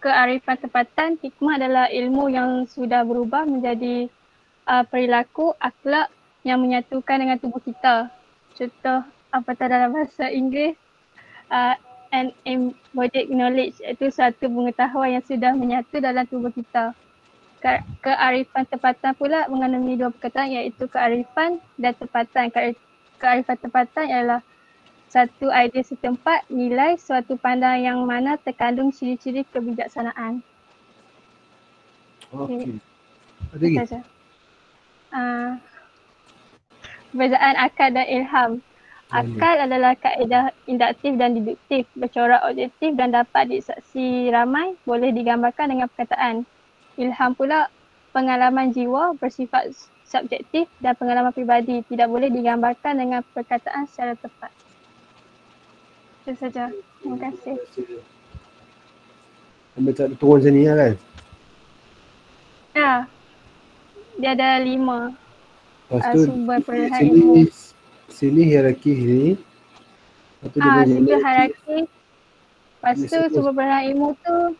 Speaker 10: kearifan tempatan. Hikmah adalah ilmu yang sudah berubah menjadi perilaku, akhlak yang menyatukan dengan tubuh kita. Contoh apatah dalam bahasa Inggeris, an embodied knowledge, iaitu suatu pengetahuan yang sudah menyatu dalam tubuh kita. Kearifan tempatan pula mengandungi dua perkataan, iaitu kearifan dan tempatan. Kearifan tempatan ialah satu idea setempat, nilai suatu pandangan yang mana terkandung ciri-ciri kebijaksanaan.
Speaker 1: Okey. Ada lagi?
Speaker 10: perbezaan akal dan ilham. Akal adalah kaedah induktif dan deduktif, bercorak objektif dan dapat disaksi ramai, boleh digambarkan dengan perkataan. Ilham pula pengalaman jiwa bersifat subjektif dan pengalaman pribadi, tidak boleh digambarkan dengan perkataan secara tepat. Itu saja. Terima kasih.
Speaker 1: Ambil tak turun sini lah kan?
Speaker 10: Ya. Dia ada 5
Speaker 1: Lepas tu
Speaker 10: sumber perolehan ilmu.
Speaker 1: sini hierarki sini. Lepas tu dia
Speaker 10: Sumber hierarki. Lepas tu sumber perolehan ilmu tu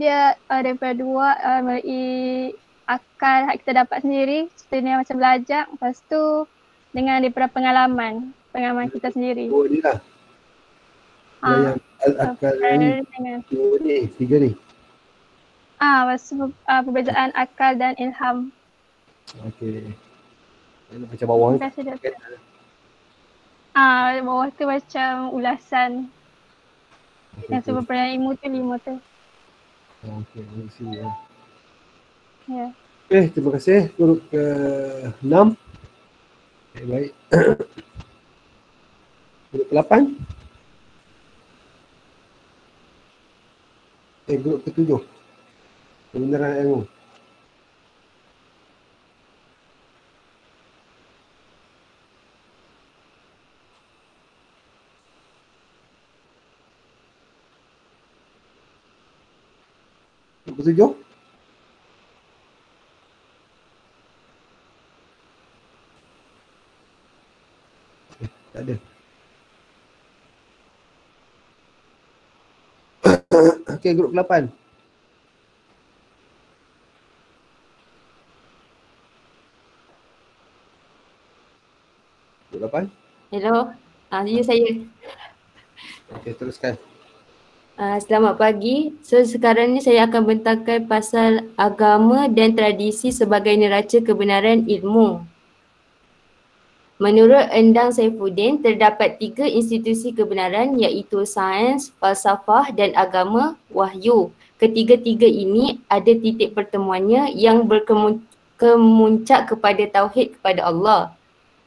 Speaker 10: dia daripada 2 melalui akal yang kita dapat sendiri, sebenarnya macam belajar. Lepas tu dengan daripada pengalaman kita sendiri.
Speaker 1: Oh ni lah. Yang akal ni. Oh ni, 3 ni.
Speaker 10: Lepas tu perbezaan akal dan ilham.
Speaker 1: Okey. Macam bawah ni.
Speaker 10: Bawah tu macam ulasan. Yang sumber perolehan ilmu tu 5 tu.
Speaker 1: Okey, sini ya.
Speaker 10: Ya.
Speaker 1: Okey, terima kasih. Grup ke-6. Okay, baik. Grup ke-8. Grup ke-7. Kebenaran ilmu. Grup ke-7. Tak ada. Okey, grup ke-8. Grup 8.
Speaker 13: Hello, ya saya.
Speaker 1: Okey, teruskan.
Speaker 13: Selamat pagi. So sekarang ni saya akan bentangkan pasal agama dan tradisi sebagai neraca kebenaran ilmu. Menurut Endang Saifuddin, terdapat 3 institusi kebenaran iaitu sains, falsafah dan agama wahyu. Ketiga-tiga ini ada titik pertemuannya yang berkemuncak kepada tauhid kepada Allah.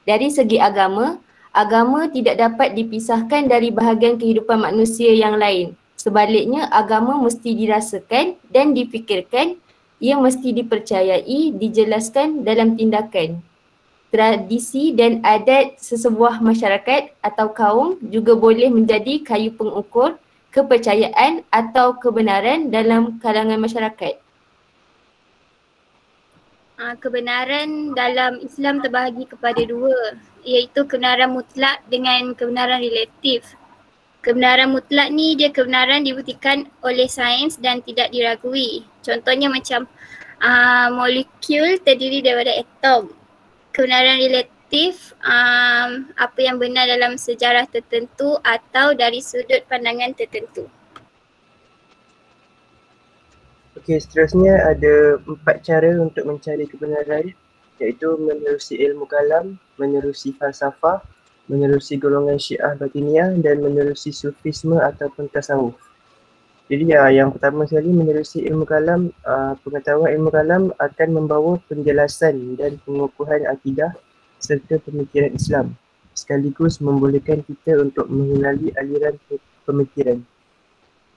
Speaker 13: Dari segi agama, agama tidak dapat dipisahkan dari bahagian kehidupan manusia yang lain. Sebaliknya, agama mesti dirasakan dan difikirkan, ia mesti dipercayai, dijelaskan dalam tindakan. Tradisi dan adat sesebuah masyarakat atau kaum juga boleh menjadi kayu pengukur kepercayaan atau kebenaran dalam kalangan masyarakat.
Speaker 11: Kebenaran dalam Islam terbahagi kepada 2, iaitu kebenaran mutlak dengan kebenaran relatif. Kebenaran mutlak ni dia kebenaran dibuktikan oleh sains dan tidak diragui. Contohnya macam molekul terdiri daripada atom. Kebenaran relatif apa yang benar dalam sejarah tertentu atau dari sudut pandangan tertentu.
Speaker 14: Okey, seterusnya ada 4 cara untuk mencari kebenaran, iaitu menerusi ilmu kalam, menerusi falsafah, menerusi golongan Syiah Batiniyah dan menerusi sufisme ataupun tasawuf. Jadi yang pertama sekali menerusi ilmu kalam, pengetahuan ilmu kalam akan membawa penjelasan dan pengukuhan akidah serta pemikiran Islam, sekaligus membolehkan kita untuk mengenali aliran pemikiran.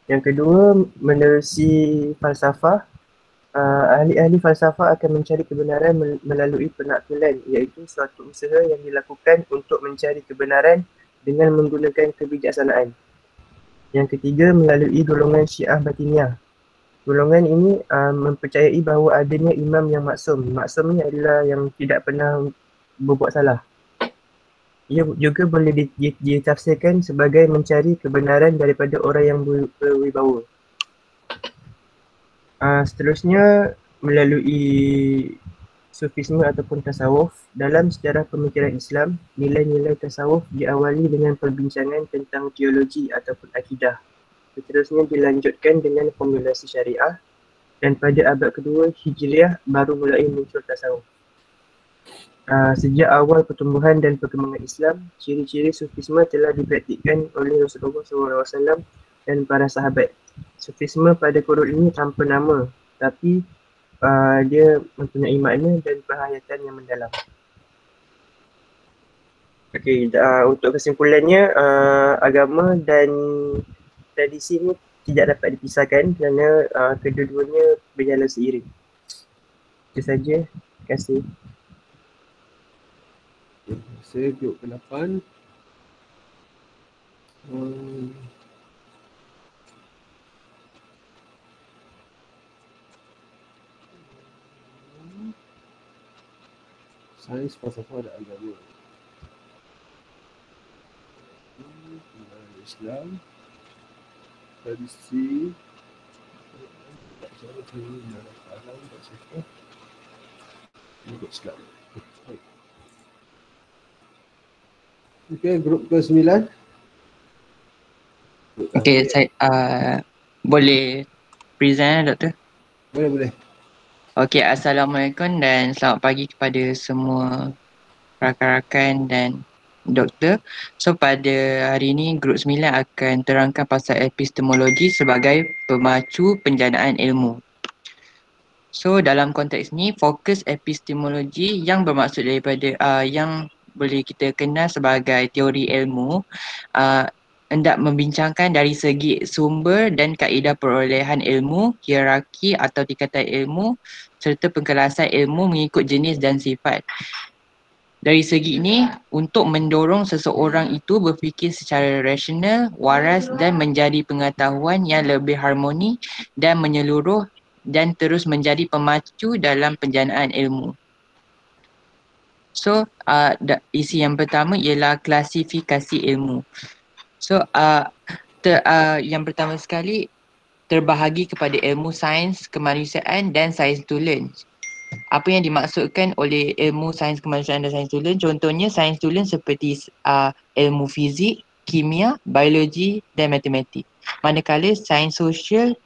Speaker 14: Yang kedua, menerusi falsafah, ahli-ahli falsafah akan mencari kebenaran melalui penaklulan, iaitu suatu usaha yang dilakukan untuk mencari kebenaran dengan menggunakan kebijaksanaan. Yang ketiga, melalui golongan Syiah Batiniyah. Golongan ini mempercayai bahawa adanya imam yang maksum. Maksum ni adalah yang tidak pernah berbuat salah. Ia juga boleh ditafsirkan sebagai mencari kebenaran daripada orang yang berwibawa. Seterusnya, melalui sufisme ataupun tasawuf. Dalam sejarah pemikiran Islam, nilai-nilai tasawuf diawali dengan perbincangan tentang teologi ataupun akidah. Seterusnya dilanjutkan dengan formulasi syariah, dan pada abad kedua Hijriah baru mulai muncul tasawuf. Sejak awal pertumbuhan dan perkembangan Islam, ciri-ciri sufisme telah dipraktikkan oleh Rasulullah SAW dan para sahabat. Sufisme pada kurun ini tanpa nama, tapi dia mempunyai makna dan penghayatan yang mendalam. Okey, untuk kesimpulannya agama dan tradisi ni tidak dapat dipisahkan kerana kedua-duanya berjalan seiring. Itu saja. Terima kasih.
Speaker 1: Saya grup ke-8. Sains, falsafah dan agama. Islam, tradisi, tak cara teori alam, tak siapa. Grup Islam. Okey, grup ke-9.
Speaker 15: Okey, saya boleh present doktor?
Speaker 1: Boleh.
Speaker 15: Okey, Assalamualaikum dan selamat pagi kepada semua rakan-rakan dan doktor. So pada hari ini grup 9 akan terangkan pasal epistemologi sebagai pemacu penjanaan ilmu. So dalam konteks ni fokus epistemologi yang bermaksud daripada yang boleh kita kenal sebagai teori ilmu hendak membincangkan dari segi sumber dan kaedah perolehan ilmu, hierarki atau tingkatan ilmu serta pengkelasan ilmu mengikut jenis dan sifat. Dari segi ini, untuk mendorong seseorang itu berfikir secara rasional, waras dan menjadi pengetahuan yang lebih harmoni dan menyeluruh dan terus menjadi pemacu dalam penjanaan ilmu. So, isi yang pertama ialah klasifikasi ilmu. So, yang pertama sekali terbahagi kepada ilmu sains kemanusiaan dan sains tulen. Apa yang dimaksudkan oleh ilmu sains kemanusiaan dan sains tulen? Contohnya sains tulen seperti ilmu fizik, kimia, biologi dan matematik. Manakala sains sosial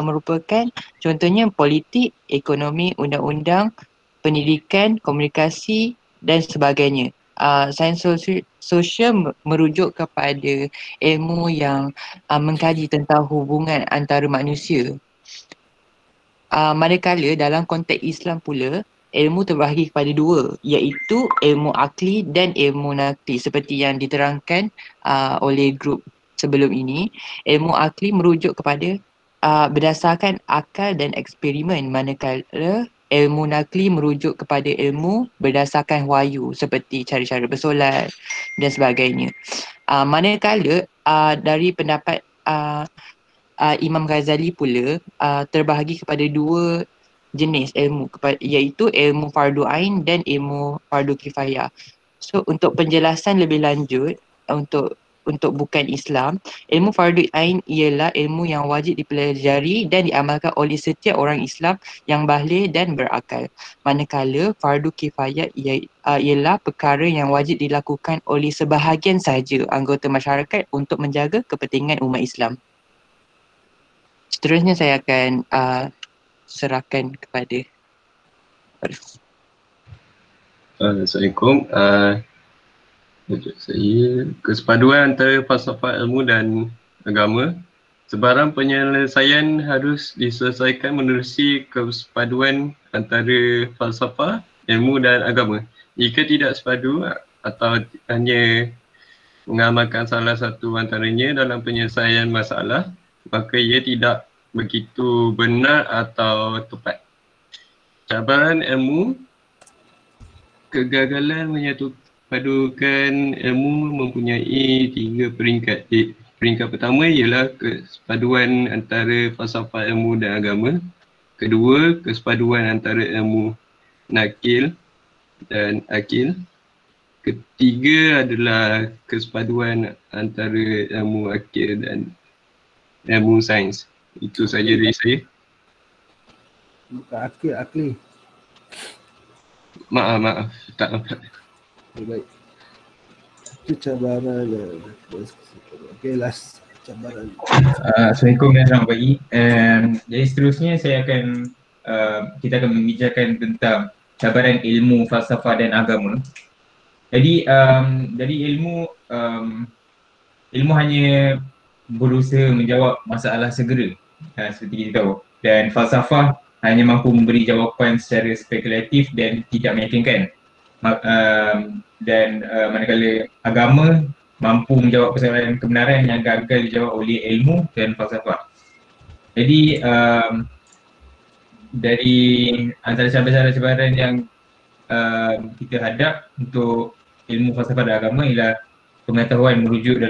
Speaker 15: merupakan contohnya politik, ekonomi, undang-undang, pendidikan, komunikasi dan sebagainya. Sains sosial merujuk kepada ilmu yang mengkaji tentang hubungan antara manusia. Manakala dalam konteks Islam pula, ilmu terbahagi kepada dua, iaitu ilmu akli dan ilmu nakli seperti yang diterangkan oleh grup sebelum ini. Ilmu akli merujuk kepada berdasarkan akal dan eksperimen, manakala ilmu nakli merujuk kepada ilmu berdasarkan wahyu seperti cara-cara bersolat dan sebagainya. Manakala dari pendapat Imam Ghazali pula terbahagi kepada dua jenis ilmu, iaitu ilmu fardu ain dan ilmu fardu kifayah. So untuk penjelasan lebih lanjut untuk bukan Islam, ilmu fardu ain ialah ilmu yang wajib dipelajari dan diamalkan oleh setiap orang Islam yang baligh dan berakal. Manakala fardu kifayah ialah perkara yang wajib dilakukan oleh sebahagian sahaja anggota masyarakat untuk menjaga kepentingan umat Islam. Seterusnya saya akan serahkan kepada
Speaker 16: Assalamualaikum. Saya kesepaduan antara falsafah ilmu dan agama. Sebarang penyelesaian harus diselesaikan menerusi kesepaduan antara falsafah, ilmu dan agama. Jika tidak sepadu atau hanya mengamalkan salah satu antaranya dalam penyelesaian masalah, maka ia tidak begitu benar atau tepat. Cabaran ilmu, kegagalan menyatupadukan ilmu mempunyai 3 peringkat. Peringkat pertama ialah kesepaduan antara falsafah ilmu dan agama. Kedua, kesepaduan antara ilmu nakil dan akil. Ketiga adalah kesepaduan antara ilmu akil dan ilmu sains. Itu saja dari saya.
Speaker 1: Bukan akli.
Speaker 16: Maaf, tak nampak.
Speaker 1: Baik. Itu cabaran. Okey, last cabaran.
Speaker 17: Assalamualaikum dan selamat pagi. Jadi seterusnya saya akan kita akan membicarakan tentang cabaran ilmu falsafah dan agama. Jadi ilmu hanya berusaha menjawab masalah segera seperti kita tahu, dan falsafah hanya mampu memberi jawapan secara spekulatif dan tidak meyakinkan. Manakala agama mampu menjawab persoalan kebenaran yang gagal dijawab oleh ilmu dan falsafah. Jadi dari antara cabaran-cabaran yang kita hadap untuk ilmu falsafah dan agama ialah pengetahuan merujuk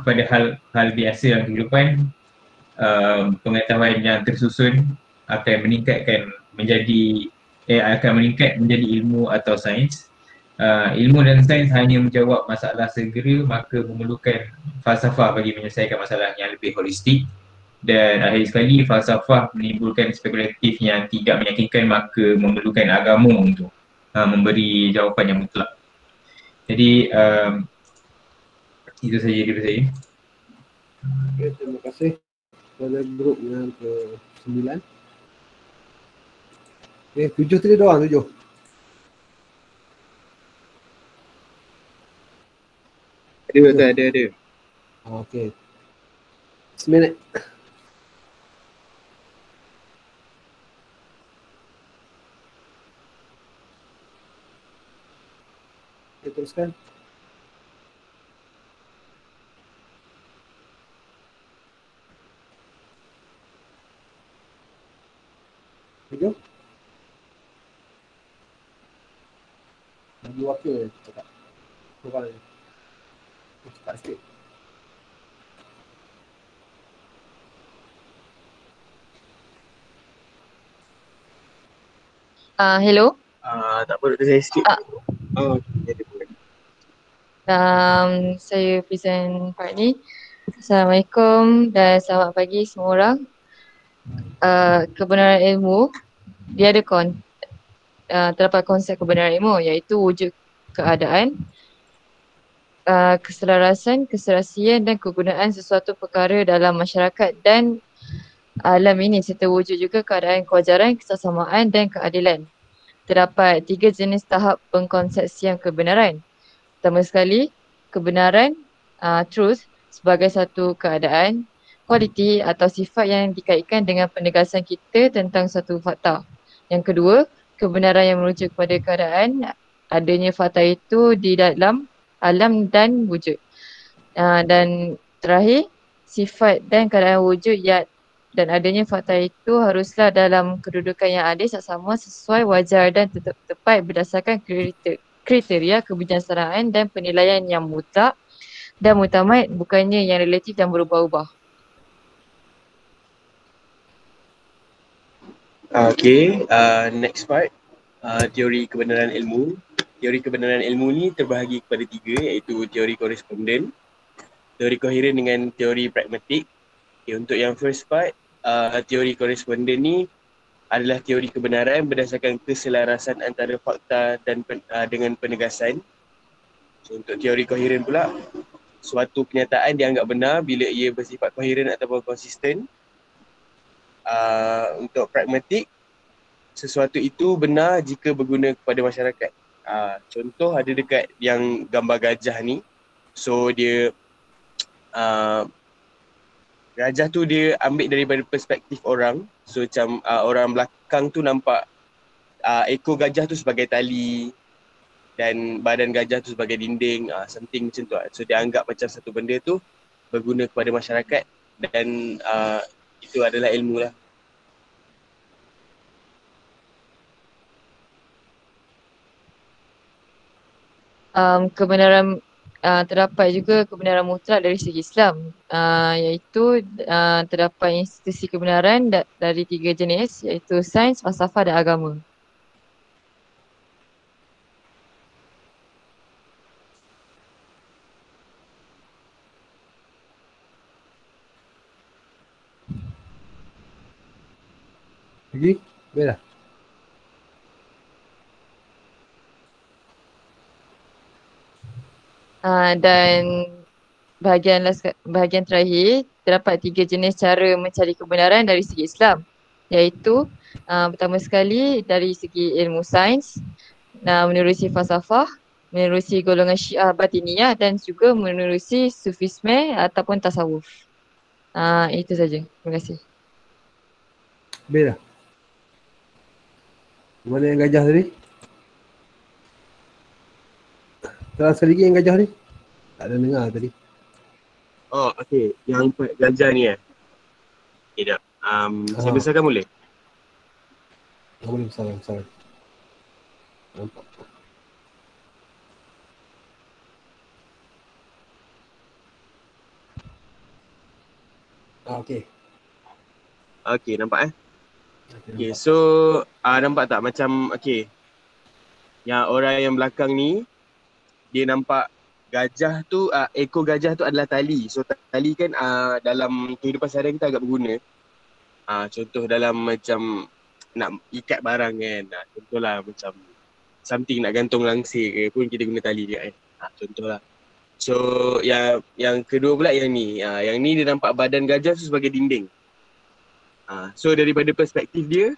Speaker 17: kepada hal biasa dalam kehidupan. Pengetahuan yang tersusun akan meningkat menjadi ilmu atau sains. Ilmu dan sains hanya menjawab masalah segera, maka memerlukan falsafah bagi menyelesaikan masalah yang lebih holistik. Dan akhir sekali, falsafah menimbulkan spekulatif yang tidak meyakinkan, maka memerlukan agama untuk memberi jawapan yang mutlak. Jadi itu saja daripada saya.
Speaker 1: Okay, terima kasih kepada grup yang ke-9. Okay, 7 tadi doang, 7.
Speaker 16: Ada.
Speaker 1: Okay. 1 minit. Okay, teruskan. Video. Lagi wakil cakap. Kurang lagi. Cepat sikit.
Speaker 18: Hello.
Speaker 16: Tak apa, Dr. saya sikit.
Speaker 18: Saya present part ni. Assalamualaikum dan selamat pagi semua orang. Kebenaran ilmu, dia ada terdapat konsep kebenaran ilmu iaitu wujud keadaan, keselarasan, keserasian dan kegunaan sesuatu perkara dalam masyarakat dan alam ini serta wujud juga keadaan kewajaran, kesesamaan dan keadilan. Terdapat 3 jenis tahap pengkonsepsian kebenaran. Pertama sekali, kebenaran, truth sebagai satu keadaan, kualiti atau sifat yang dikaitkan dengan penegasan kita tentang satu fakta. Yang kedua, kebenaran yang merujuk kepada keadaan, adanya fakta itu di dalam alam dan wujud. Dan terakhir, sifat dan keadaan wujud dan adanya fakta itu haruslah dalam kedudukan yang adil, saksama, sesuai, wajar dan tepat berdasarkan kriteria kebijaksanaan dan penilaian yang mutlak dan mutamat, bukannya yang relatif dan berubah-ubah.
Speaker 16: Okay, next part, teori kebenaran ilmu. Teori kebenaran ilmu ni terbahagi kepada 3, iaitu teori koresponden, teori koheren dengan teori pragmatik. Okay, untuk yang first part, teori koresponden ni adalah teori kebenaran berdasarkan keselarasan antara fakta dan dengan penegasan. So, untuk teori koheren pula, suatu kenyataan dianggap benar bila ia bersifat koheren ataupun konsisten. Untuk pragmatik, sesuatu itu benar jika berguna kepada masyarakat. Contoh ada dekat yang gambar gajah ni. So dia gajah tu dia ambil daripada perspektif orang. So macam orang belakang tu nampak ekor gajah tu sebagai tali dan badan gajah tu sebagai dinding, something macam tu. So dia anggap macam satu benda tu berguna kepada masyarakat dan itu adalah ilmu lah.
Speaker 18: Kebenaran terdapat juga kebenaran mutlak dari segi Islam, iaitu terdapat institusi kebenaran dari 3 jenis, iaitu sains, falsafah dan agama.
Speaker 1: Lagi? Boleh dah?
Speaker 18: Dan bahagian terakhir, terdapat 3 jenis cara mencari kebenaran dari segi Islam, iaitu pertama sekali dari segi ilmu sains, menerusi falsafah, menerusi golongan Syiah Batiniyah dan juga menerusi Sufisme ataupun tasawuf. Itu saja. Terima kasih.
Speaker 1: Habis dah? Mana yang gajah tadi? Salah sekali lagi yang gajah ni. Tak ada dengar tadi.
Speaker 19: Oh, okey. Yang gajah ni Okay, jap. Saya besarkan boleh?
Speaker 1: Boleh besar. Nampak. Okey.
Speaker 19: Okey, nampak Okay, so nampak tak macam yang orang yang belakang ni dia nampak gajah tu ekor gajah tu adalah tali. So tali kan dalam kehidupan seharian kita agak berguna. Contoh dalam macam nak ikat barang kan. Contohlah macam something nak gantung langsir ke pun kita guna tali dia kan. Contohlah. So yang kedua pula yang ni. Yang ni dia nampak badan gajah tu sebagai dinding. So daripada perspektif dia,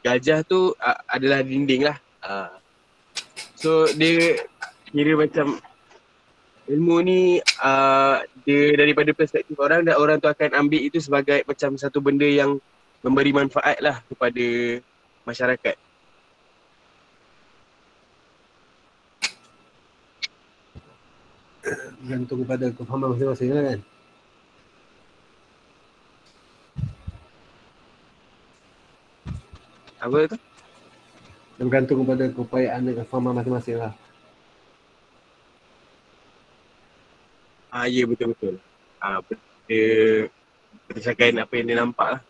Speaker 19: gajah tu adalah dinding lah. So dia kira macam ilmu ni dia daripada perspektif orang dan orang tu akan ambil itu sebagai macam satu benda yang memberi manfaat lah kepada masyarakat.
Speaker 1: Gantung kepada kefahaman masing-masing lah kan.
Speaker 19: Apa tu?
Speaker 1: Bergantung kepada keupayaan dan kefahaman masing-masing lah.
Speaker 19: Ya betul-betul. Berdasarkan apa yang dia nampak lah.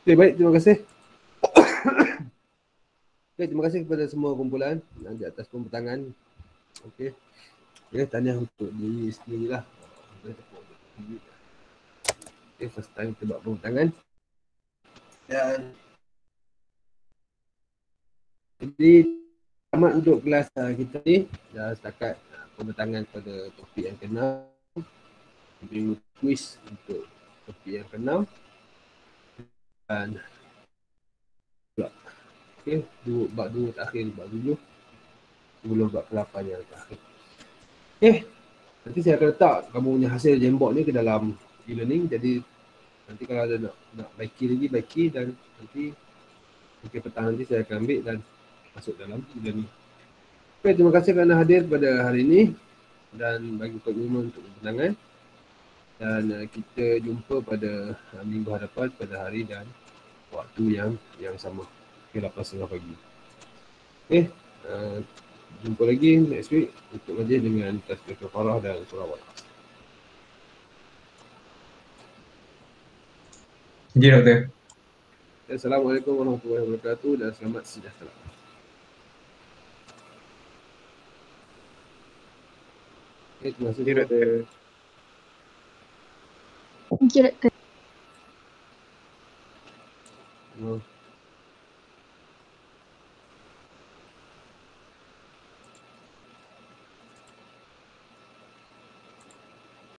Speaker 1: Okay, baik, terima kasih. Okay, terima kasih kepada semua kumpulan di atas pembentangan. Okay, tahniah untuk diri sendiri lah. Okay, first time kita buat pembentangan. Dan jadi tamat untuk kelas kita ni. Dah setakat pembentangan pada topik yang ke-6. Minggu quiz untuk topik yang ke-6. Dan okay, bab 2 terakhir, bab 7 sebelum bab ke-8 yang terakhir. Okay, nanti saya akan letak kamu punya hasil Jamboard ni ke dalam e-learning. Jadi nanti kalau ada nak baiki dan nanti petang nanti saya akan ambil dan masuk dalam e-learning. Okay, terima kasih kerana hadir pada hari ini dan bagi komitmen untuk pembentangan. Dan kita jumpa pada minggu hadapan pada hari dan waktu yang sama. Okay, 8.30 pagi. Okay, jumpa lagi next week untuk majlis dengan Tasbih Kafarah dan Surah Waqiah.
Speaker 17: Ya, Doktor.
Speaker 1: Assalamualaikum warahmatullahi wabarakatuh dan selamat sejahtera. Okay, terima kasih.
Speaker 6: Doktor.